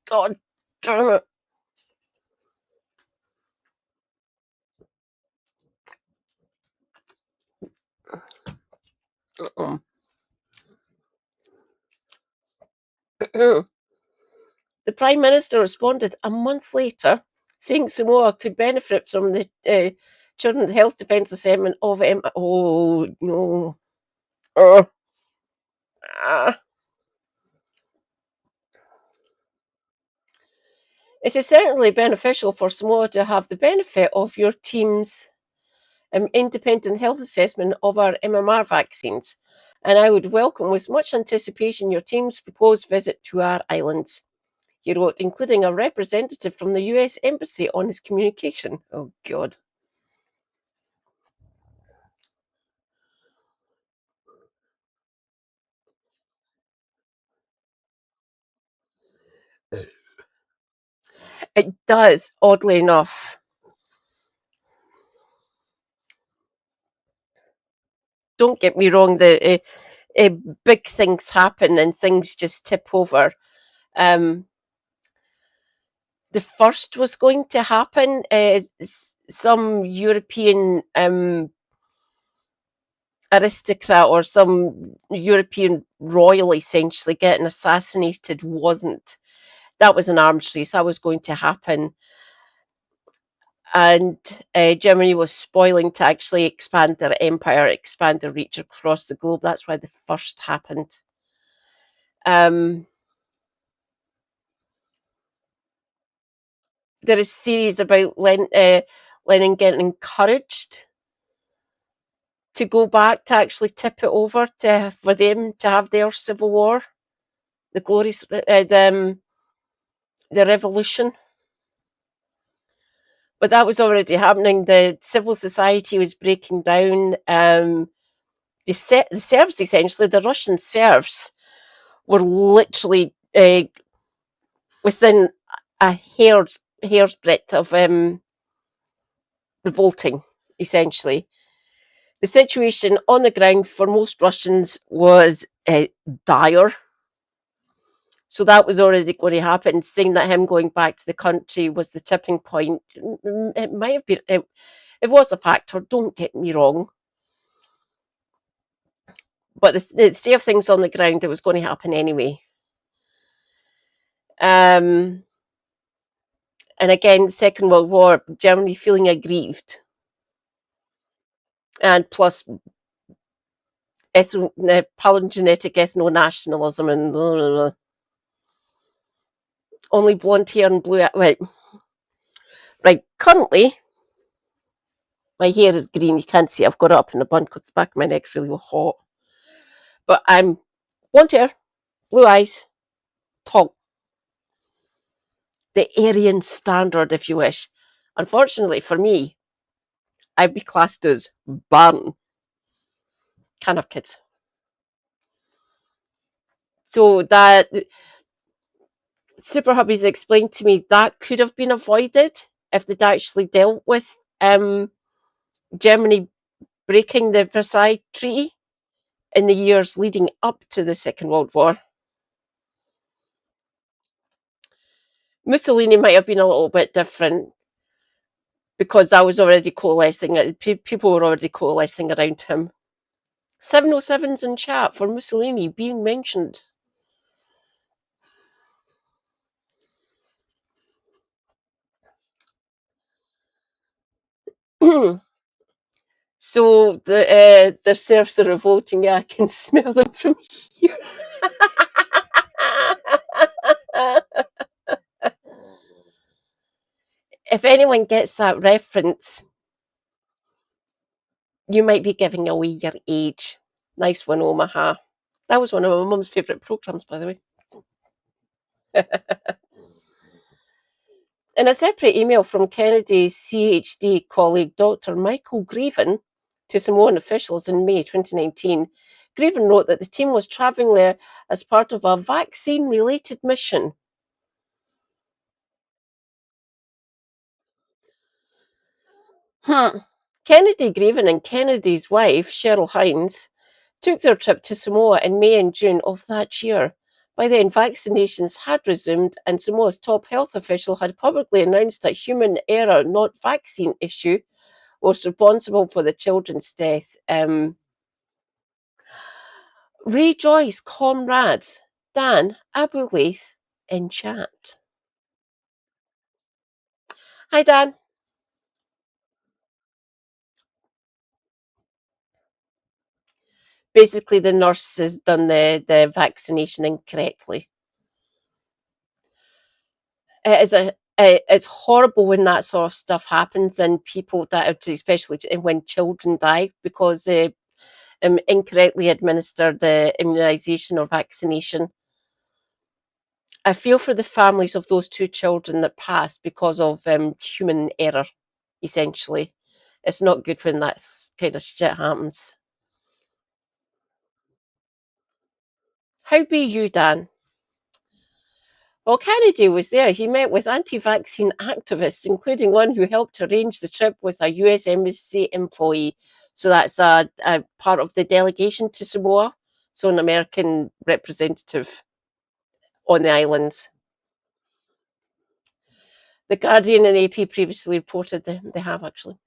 God damn it. The Prime Minister responded a month later, saying Samoa could benefit from the Children's Health Defence Assessment of Oh, no. It is certainly beneficial for Samoa to have the benefit of your team's independent health assessment of our MMR vaccines, and I would welcome with much anticipation your team's proposed visit to our islands, he wrote, including a representative from the US Embassy on his communication. Oh, God. It does, oddly enough. Don't get me wrong, the big things happen and things just tip over. The first was going to happen. Some European aristocrat or some European royal essentially getting assassinated wasn't. That was an arms race. That was going to happen. And Germany was spoiling to actually expand their empire, expand their reach across the globe. That's why the first happened. There is theories about Lenin getting encouraged to go back to actually tip it over for them to have their civil war, the glories, the revolution. But that was already happening. The civil society was breaking down. The Serbs, essentially, the Russian Serbs, were literally within a hair's breadth of revolting, essentially. The situation on the ground for most Russians was dire. So that was already going to happen. Saying that him going back to the country was the tipping point. It might have been... It was a factor, don't get me wrong. But the state of things on the ground, it was going to happen anyway. And again, the Second World War, Germany feeling aggrieved. And plus palingenetic ethno-nationalism and blah, blah, blah. Only blonde hair and blue... Right, currently, my hair is green. You can't see I've got it up in a bun because the back of my neck's really hot. But I'm Blonde hair, blue eyes, tall. The Aryan standard, if you wish. Unfortunately for me, I'd be classed as barren. Can't have kids. So that Super Hubbies explained to me that could have been avoided if they'd actually dealt with Germany breaking the Versailles Treaty in the years leading up to the Second World War. Mussolini might have been a little bit different because that was already coalescing. People were already coalescing around him. 707's in chat for Mussolini being mentioned. So the serfs are revolting. Yeah, I can smell them from here. If anyone gets that reference, you might be giving away your age. Nice one, Omaha. That was one of my mum's favourite programmes, by the way. In a separate email from Kennedy's CHD colleague Dr. Michael Greven to Samoan officials in May 2019, Greven wrote that the team was travelling there as part of a vaccine-related mission. Kennedy Greven and Kennedy's wife, Cheryl Hines, took their trip to Samoa in May and June of that year. By then, vaccinations had resumed, and Samoa's top health official had publicly announced that human error, not vaccine issue, was responsible for the children's death. Rejoice, comrades. Dan Abulaith in chat. Hi, Dan. Basically, the nurse has done the vaccination incorrectly. It's horrible when that sort of stuff happens and people that, especially when children die because they incorrectly administered the immunisation or vaccination. I feel for the families of those two children that passed because of human error, essentially. It's not good when that kind of shit happens. How be you, Dan? While Kennedy was there, he met with anti-vaccine activists, including one who helped arrange the trip with a US Embassy employee. So that's a part of the delegation to Samoa, so an American representative on the islands. The Guardian and AP previously reported they have actually.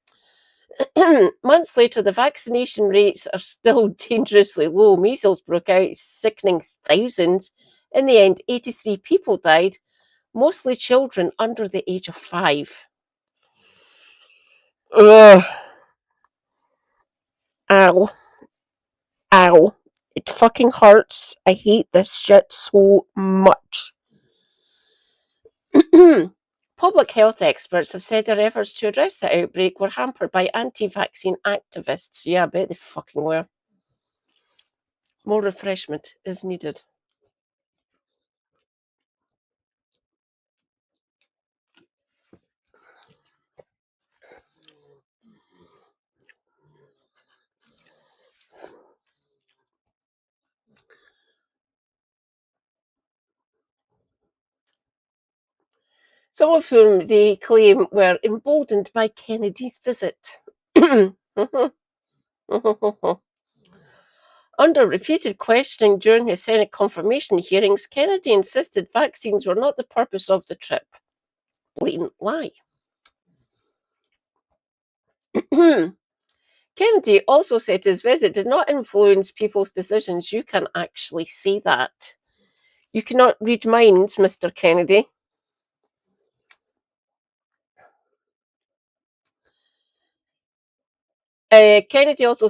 Months later, the vaccination rates are still dangerously low. Measles broke out, sickening thousands. In the end, 83 people died, mostly children under the age of 5. Ugh. Ow. Ow. It fucking hurts. I hate this shit so much. Public health experts have said their efforts to address the outbreak were hampered by anti-vaccine activists. Yeah, I bet they fucking were. More refreshment is needed. Some of whom they claim were emboldened by Kennedy's visit. Under repeated questioning during his Senate confirmation hearings, Kennedy insisted vaccines were not the purpose of the trip. Blatant lie. Kennedy also said his visit did not influence people's decisions. You can actually say that. You cannot read minds, Mr. Kennedy. Kennedy also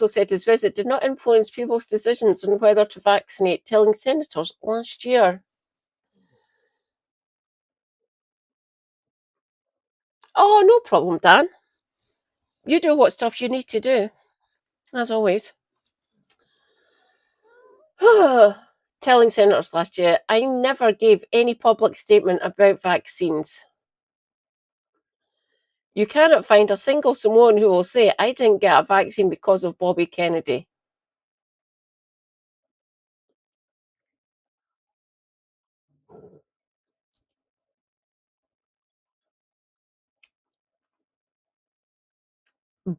said his visit did not influence people's decisions on whether to vaccinate, telling senators last year. Oh, no problem, Dan. You do what stuff you need to do, as always. Telling senators last year, I never gave any public statement about vaccines. You cannot find a single Samoan who will say, I didn't get a vaccine because of Bobby Kennedy.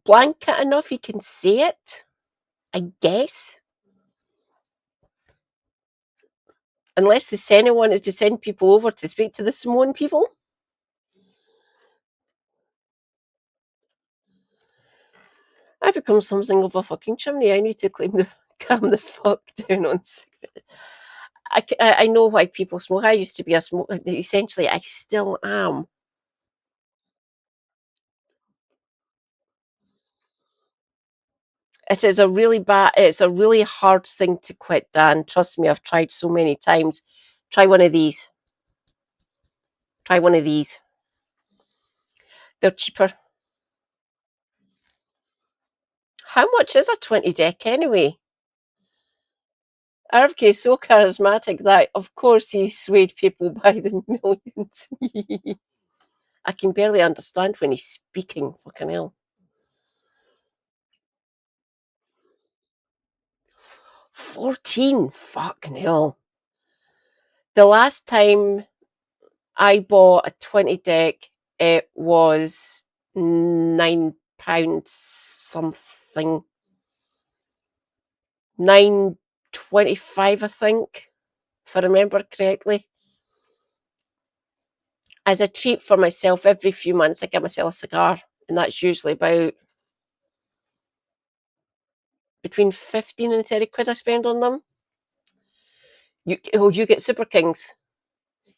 Blanket enough he can say it, I guess. Unless the Senate wanted to send people over to speak to the Samoan people. I've become something of a fucking chimney. I need to calm the fuck down on cigarettes. I know why people smoke. I used to be a smoker. Essentially, I still am. It is a really bad, it's a really hard thing to quit, Dan. Trust me, I've tried so many times. Try one of these. Try one of these. They're cheaper. How much is a 20 deck anyway? RFK is so charismatic that, of course, he swayed people by the millions. I can barely understand when he's speaking. Fucking hell. 14. Fucking hell. The last time I bought a 20 deck, it was £9 something. 9.25, I think, if I remember correctly. As a treat for myself, every few months I get myself a cigar, and that's usually about between 15 and 30 quid I spend on them. You get Super Kings.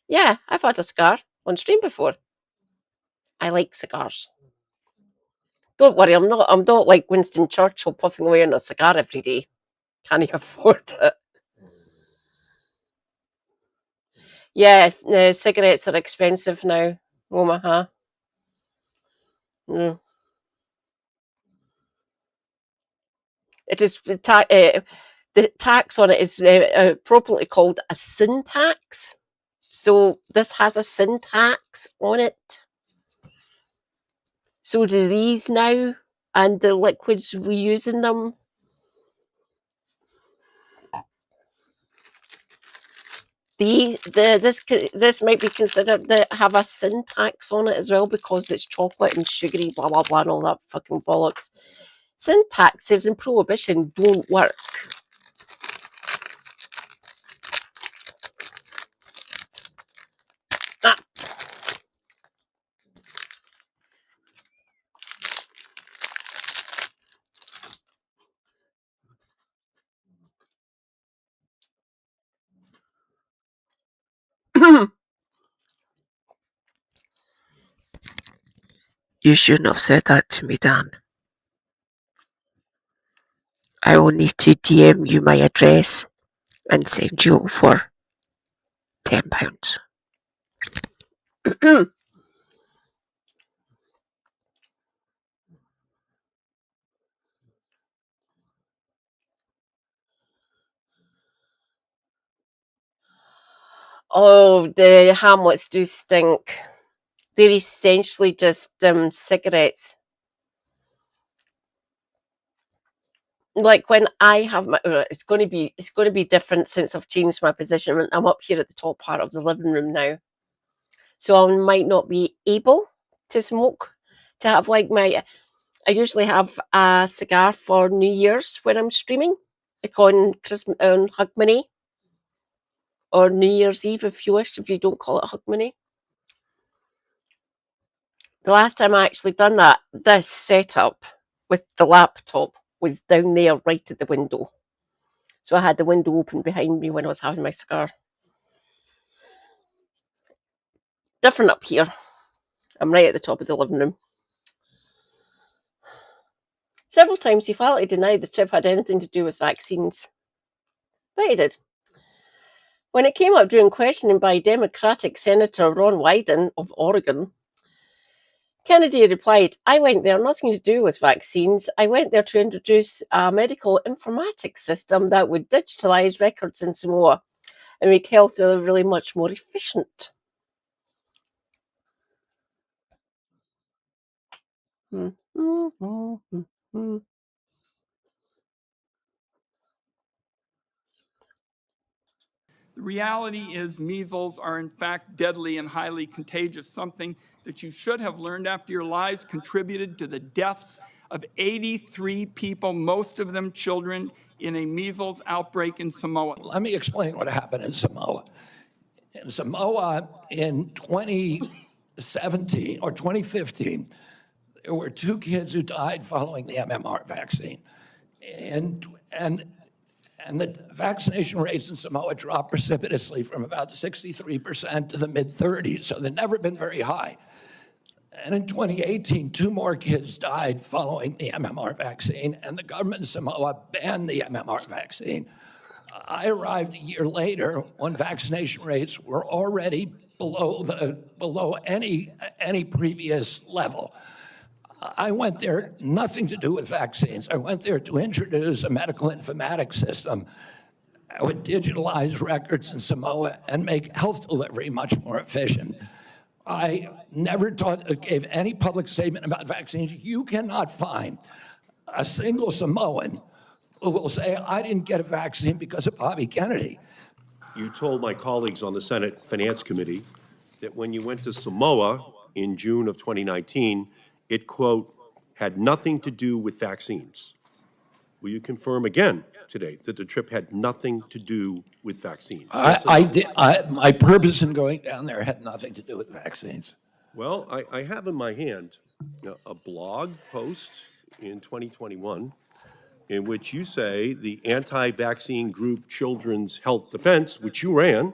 Yeah, I've had a cigar on stream before. I like cigars. Don't worry, I'm not like Winston Churchill puffing away on a cigar every day. Can you afford it? Yeah, cigarettes are expensive now, Omaha. Mm. It is the tax on it is appropriately called a sin tax. So this has a sin tax on it. So do these now, and the liquids we use in them. This might be considered to have a sin tax on it as well because it's chocolate and sugary, blah blah blah, and all that fucking bollocks. Sin taxes and prohibition don't work. Ah. You shouldn't have said that to me, Dan. I will need to DM you my address and send you over £10. Oh, the Hamlets do stink. They're essentially just cigarettes. Like when I have my, it's going to be different since I've changed my position. I'm up here at the top part of the living room now, so I might not be able to smoke. To have like I usually have a cigar for New Year's when I'm streaming, like on Christmas, on Hogmanay, or New Year's Eve if you wish, if you don't call it Hogmanay. The last time I actually done that, this setup with the laptop was down there right at the window. So I had the window open behind me when I was having my cigar. Different up here. I'm right at the top of the living room. Several times he flatly denied the trip had anything to do with vaccines. But he did. When it came up during questioning by Democratic Senator Ron Wyden of Oregon, Kennedy replied, I went there nothing to do with vaccines. I went there to introduce a medical informatics system that would digitalise records in Samoa and make health delivery much more efficient. The reality is measles are in fact deadly and highly contagious, something that you should have learned after your lives contributed to the deaths of 83 people, most of them children, in a measles outbreak in Samoa. Let me explain what happened in Samoa. In Samoa, in 2017 or 2015, there were 2 kids who died following the MMR vaccine. And the vaccination rates in Samoa dropped precipitously from about 63% to the mid-30s, so they've never been very high. And in 2018, 2 more kids died following the MMR vaccine, and the government of Samoa banned the MMR vaccine. I arrived a year later when vaccination rates were already below any previous level. I went there, nothing to do with vaccines. I went there to introduce a medical informatics system that would digitalize records in Samoa and make health delivery much more efficient. I never gave any public statement about vaccines. You cannot find a single Samoan who will say, I didn't get a vaccine because of Bobby Kennedy. You told my colleagues on the Senate Finance Committee that when you went to Samoa in June of 2019, it, quote, had nothing to do with vaccines. Will you confirm again today that the trip had nothing to do with vaccines? My purpose in going down there had nothing to do with vaccines. Well, I have in my hand a blog post in 2021 in which you say the anti-vaccine group Children's Health Defense, which you ran,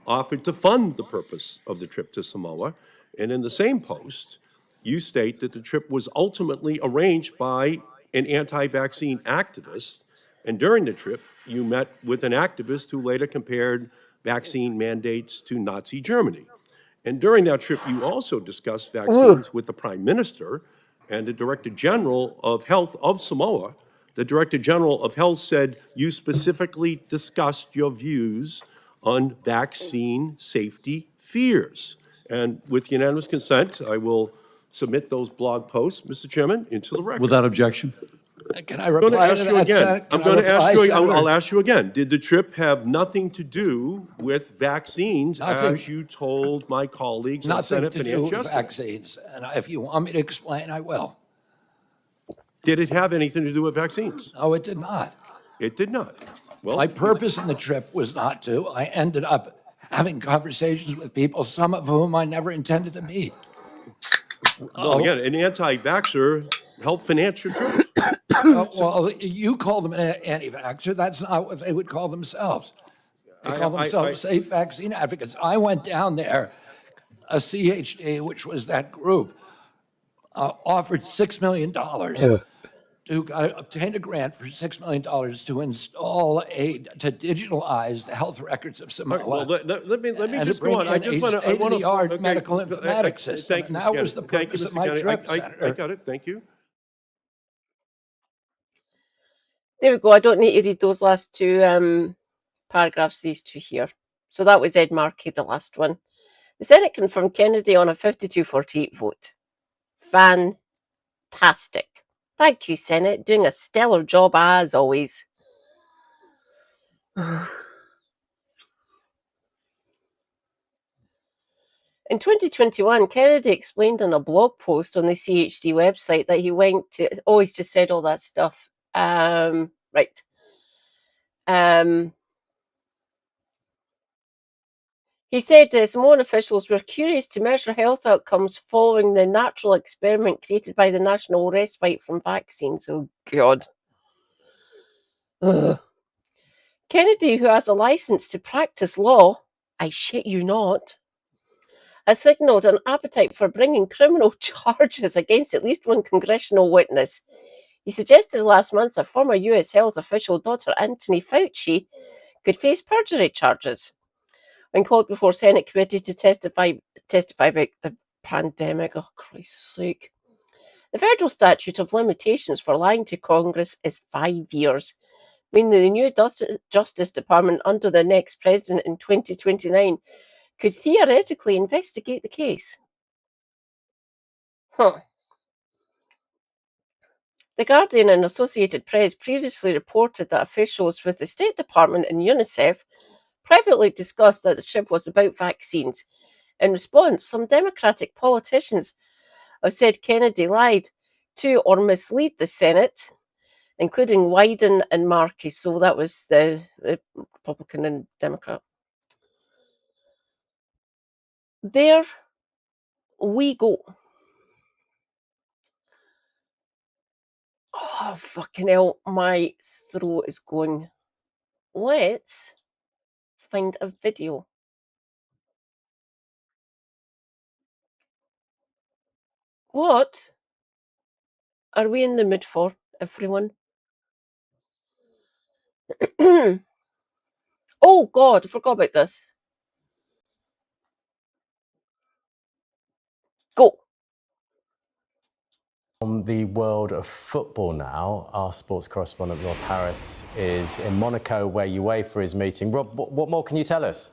offered to fund the purpose of the trip to Samoa. And in the same post, you state that the trip was ultimately arranged by an anti-vaccine activist, and during the trip, you met with an activist who later compared vaccine mandates to Nazi Germany. And during that trip, you also discussed vaccines with the Prime Minister and the Director General of Health of Samoa. The Director General of Health said you specifically discussed your views on vaccine safety fears. And with unanimous consent, I will submit those blog posts, Mr. Chairman, into the record. Without objection. Can I reply to that, Senator? I'm going to ask you again. I'll ask you again. Did the trip have nothing to do with vaccines, as you told my colleagues in Senate Finance yesterday? Vaccines. And if you want me to explain, I will. Did it have anything to do with vaccines? No, it did not. It did not. Well, my purpose in the trip was not to. I ended up having conversations with people, some of whom I never intended to meet. Well, again, an anti-vaxxer helped finance your trip. Well, you call them an anti-vaxxer. That's not what they would call themselves. They call themselves safe vaccine advocates. I went down there, a CHD, which was that group, offered $6 million to obtain a grant for $6 million to install to digitalize the health records of Samoa. Well, let me just go on. I just want to state-of-the-art medical informatics system. Thank you, that was the purpose of my trip, Senator. I got it. Thank you. There we go. I don't need to read those last 2 paragraphs, these 2 here. So that was Ed Markey, the last one. The Senate confirmed Kennedy on a 52-48 vote. Fantastic. Thank you, Senate. Doing a stellar job as always. In 2021, Kennedy explained in a blog post on the CHD website that he went to... Oh, he's just said all that stuff. Right. He said Samoan officials were curious to measure health outcomes following the natural experiment created by the National Respite from Vaccines. Oh, God. Ugh. Kennedy, who has a license to practice law, I shit you not, has signalled an appetite for bringing criminal charges against at least one congressional witness. He suggested last month that former US health official Dr. Anthony Fauci could face perjury charges. When called before Senate committee to testify about the pandemic. Oh, Christ's sake. The federal statute of limitations for lying to Congress is 5 years, meaning the new Justice Department under the next president in 2029 could theoretically investigate the case. Huh. The Guardian and Associated Press previously reported that officials with the State Department and UNICEF privately discussed that the trip was about vaccines. In response, some Democratic politicians have said Kennedy lied to or misled the Senate, including Wyden and Markey. So that was the Republican and Democrat. There we go. Oh, fucking hell, my throat is going. Let's find a video. What are we in the mood for, everyone? Oh, God, I forgot about this. Go. From the world of football now, our sports correspondent Rob Harris is in Monaco where UEFA is meeting. Rob, what more can you tell us?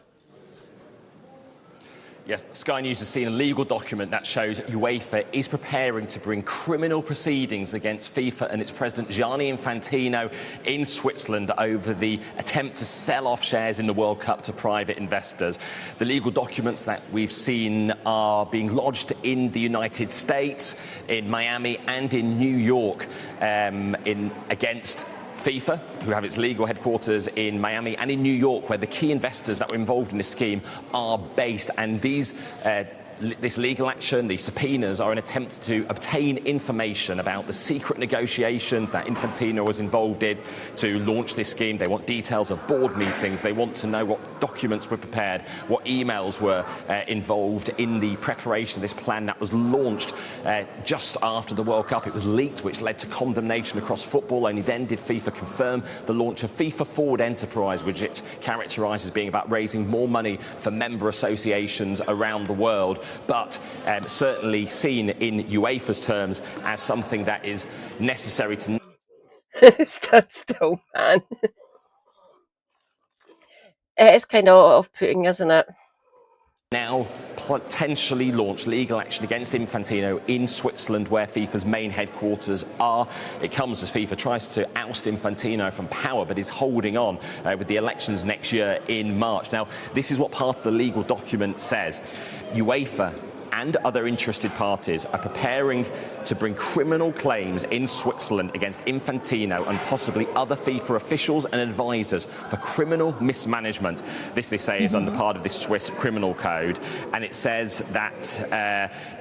Yes, Sky News has seen a legal document that shows UEFA is preparing to bring criminal proceedings against FIFA and its president Gianni Infantino in Switzerland over the attempt to sell off shares in the World Cup to private investors. The legal documents that we've seen are being lodged in the United States, in Miami and in New York against FIFA, who have its legal headquarters in Miami and in New York, where the key investors that were involved in this scheme are based. And this legal action, these subpoenas, are an attempt to obtain information about the secret negotiations that Infantino was involved in to launch this scheme. They want details of board meetings. They want to know what documents were prepared, what emails were involved in the preparation of this plan that was launched just after the World Cup. It was leaked, which led to condemnation across football. Only then did FIFA confirm the launch of FIFA Forward Enterprise, which it characterises as being about raising more money for member associations around the world, but certainly seen in UEFA's terms as something that is necessary to... Stand still, man. It's kind of off-putting, isn't it? Now potentially launch legal action against Infantino in Switzerland, where FIFA's main headquarters are. It comes as FIFA tries to oust Infantino from power, but is holding on with the elections next year in March. Now, this is what part of the legal document says. UEFA and other interested parties are preparing to bring criminal claims in Switzerland against Infantino and possibly other FIFA officials and advisors for criminal mismanagement. This, they say, is under part of this Swiss criminal code, and it says that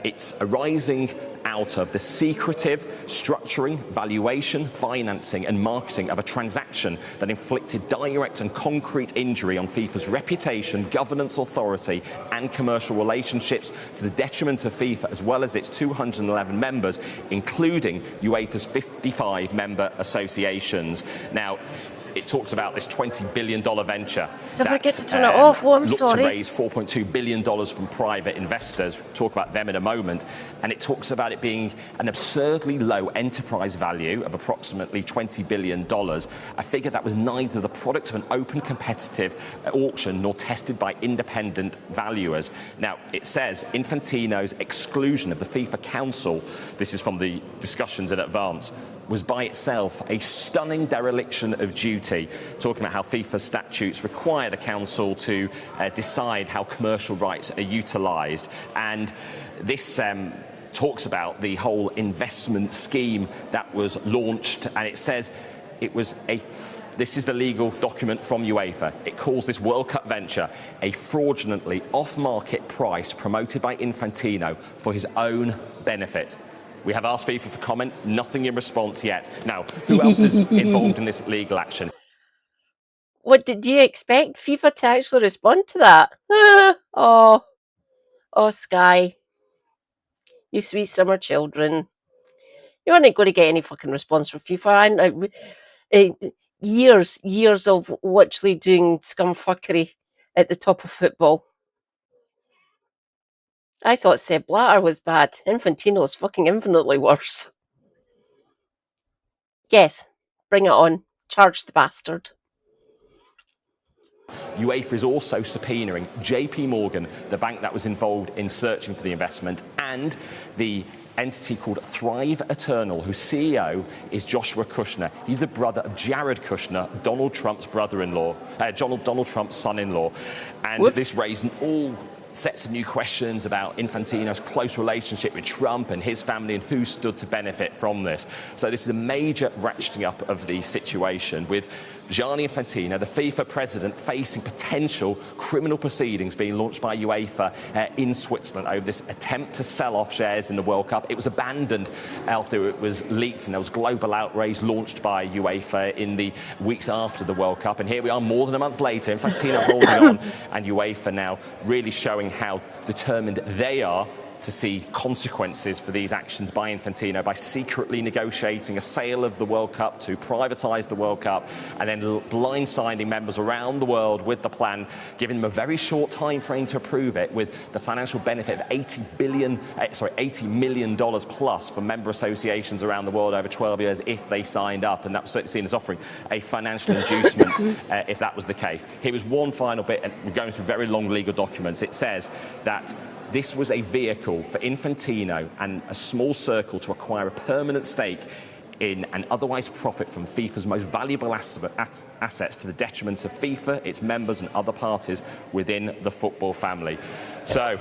it's arising out of the secretive structuring, valuation, financing and marketing of a transaction that inflicted direct and concrete injury on FIFA's reputation, governance authority and commercial relationships to the detriment of FIFA as well as its 211 members, including UEFA's 55 member associations. Now, it talks about this $20 billion venture. So forget to turn it off. Oh, I'm sorry. To raise $4.2 billion from private investors. We'll talk about them in a moment. And it talks about it being an absurdly low enterprise value of approximately $20 billion, a figure that was neither the product of an open competitive auction nor tested by independent valuers. Now, it says Infantino's exclusion of the FIFA Council, this is from the discussions in advance, was by itself a stunning dereliction of duty, talking about how FIFA statutes require the council to decide how commercial rights are utilised. And this talks about the whole investment scheme that was launched, and it says it was this is the legal document from UEFA. It calls this World Cup venture a fraudulently off-market price promoted by Infantino for his own benefit. We have asked FIFA for comment, nothing in response yet. Now, who else is involved in this legal action? What did you expect FIFA to actually respond to that? Oh, Sky, you sweet summer children. You aren't going to get any fucking response from FIFA. Years of literally doing scumfuckery at the top of football. I thought Sepp Blatter was bad. Infantino's fucking infinitely worse. Yes, bring it on. Charge the bastard. UEFA is also subpoenaing JP Morgan, the bank that was involved in searching for the investment, and the entity called Thrive Eternal, whose CEO is Joshua Kushner. He's the brother of Jared Kushner, Donald Trump's brother-in-law, Donald Trump's son-in-law. And this raised all sets of new questions about Infantino's close relationship with Trump and his family and who stood to benefit from this. So this is a major ratcheting up of the situation, with Gianni Infantino, the FIFA president, facing potential criminal proceedings being launched by UEFA in Switzerland over this attempt to sell off shares in the World Cup. It was abandoned after it was leaked, and there was global outrage launched by UEFA in the weeks after the World Cup. And here we are more than a month later, Infantino holding on, and UEFA now really showing how determined they are to see consequences for these actions by Infantino by secretly negotiating a sale of the World Cup to privatise the World Cup, and then blindsiding members around the world with the plan, giving them a very short time frame to approve it, with the financial benefit of $80 million plus for member associations around the world over 12 years if they signed up, and that was certainly seen as offering a financial inducement if that was the case. Here was one final bit, and we're going through very long legal documents. It says that this was a vehicle for Infantino and a small circle to acquire a permanent stake in and otherwise profit from FIFA's most valuable assets to the detriment of FIFA, its members and other parties within the football family. So,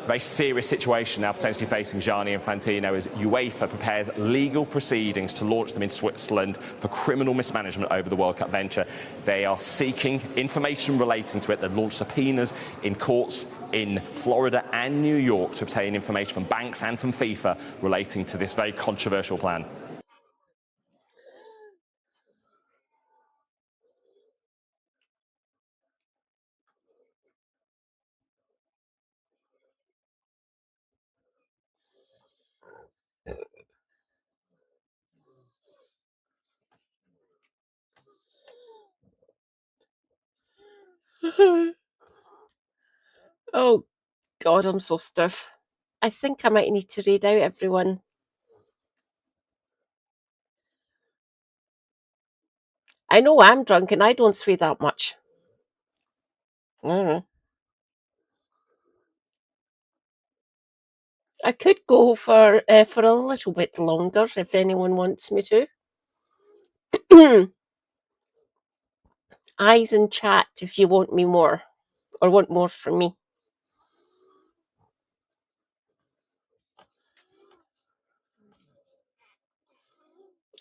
very serious situation now potentially facing Gianni Infantino as UEFA prepares legal proceedings to launch them in Switzerland for criminal mismanagement over the World Cup venture. They are seeking information relating to it. They've launched subpoenas in courts in Florida and New York to obtain information from banks and from FIFA relating to this very controversial plan. Oh, God, I'm so stiff. I think I might need to read out everyone. I know I'm drunk and I don't sway that much. I could go for a little bit longer if anyone wants me to. Eyes in chat if you want me more, or want more from me.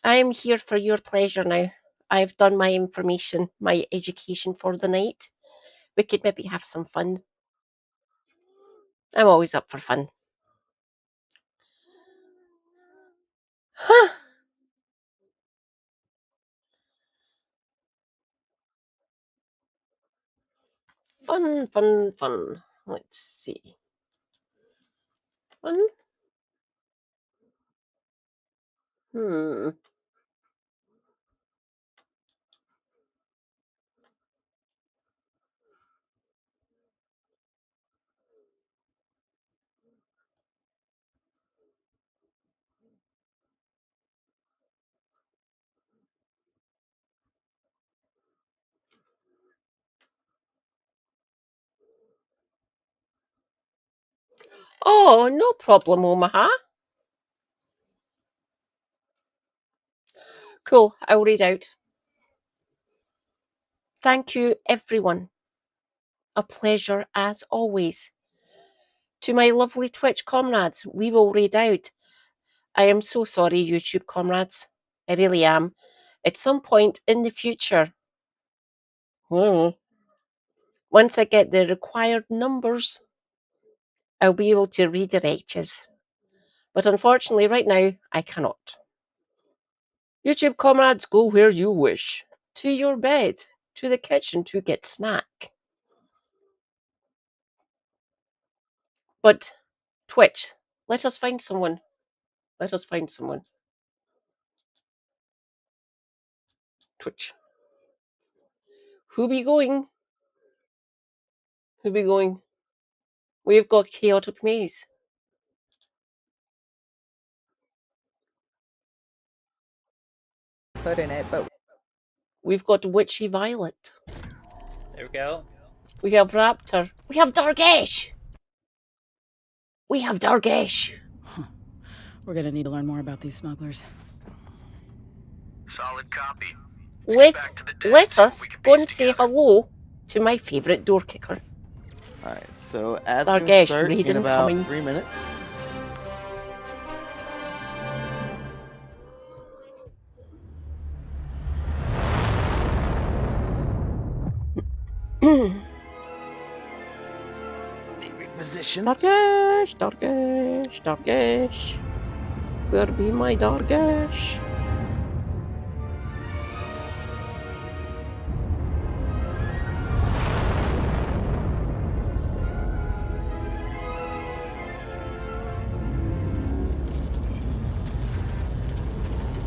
I am here for your pleasure now. I've done my information, my education for the night. We could maybe have some fun. I'm always up for fun. Fun, fun, fun. Let's see. Fun? Oh, no problem, Omaha. Cool, I'll read out. Thank you, everyone. A pleasure as always. To my lovely Twitch comrades, we will read out. I am so sorry, YouTube comrades. I really am. At some point in the future, once I get the required numbers, I'll be able to redirect you. But unfortunately, right now, I cannot. YouTube comrades, go where you wish. To your bed, to the kitchen to get snack. But Twitch, let us find someone. Let us find someone. Twitch. Who be going? Who be going? We've got chaotic maze. Put in it, but We've got witchy violet. There we go. We have raptor. We have Dargesh. We have Dargesh. We're gonna need to learn more about these smugglers. Solid copy. Let us go and say hello to my favourite door kicker. Alright, so ads are gonna Dargesh, start in Raiden about coming. 3 minutes. Reposition. Dargesh, Dargesh, Dargesh. Where be my Dargesh?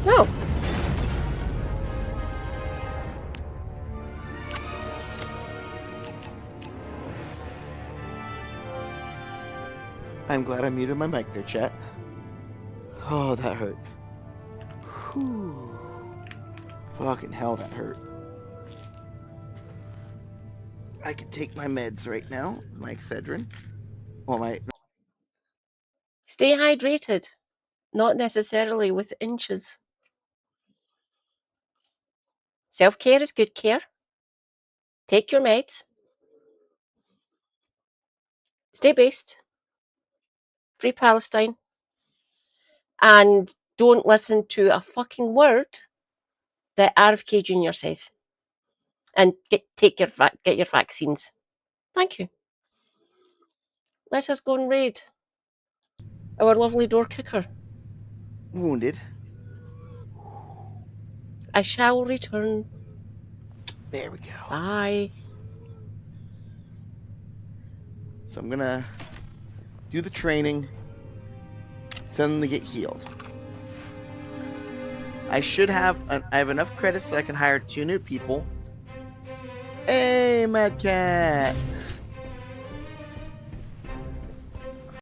No. I'm glad I muted my mic there, chat. Oh, that hurt. Whew. Fucking hell, that hurt. I can take my meds right now, my Excedrin. Well, my... Stay hydrated. Not necessarily with inches. Self-care is good care. Take your meds. Stay based. Free Palestine. And don't listen to a fucking word that RFK Jr. says. And get your vaccines. Thank you. Let us go and raid our lovely door kicker. Wounded. I shall return. There we go. Bye. So I'm gonna do the training, send them to get healed. I have enough credits that I can hire 2 new people. Hey, Mad Cat!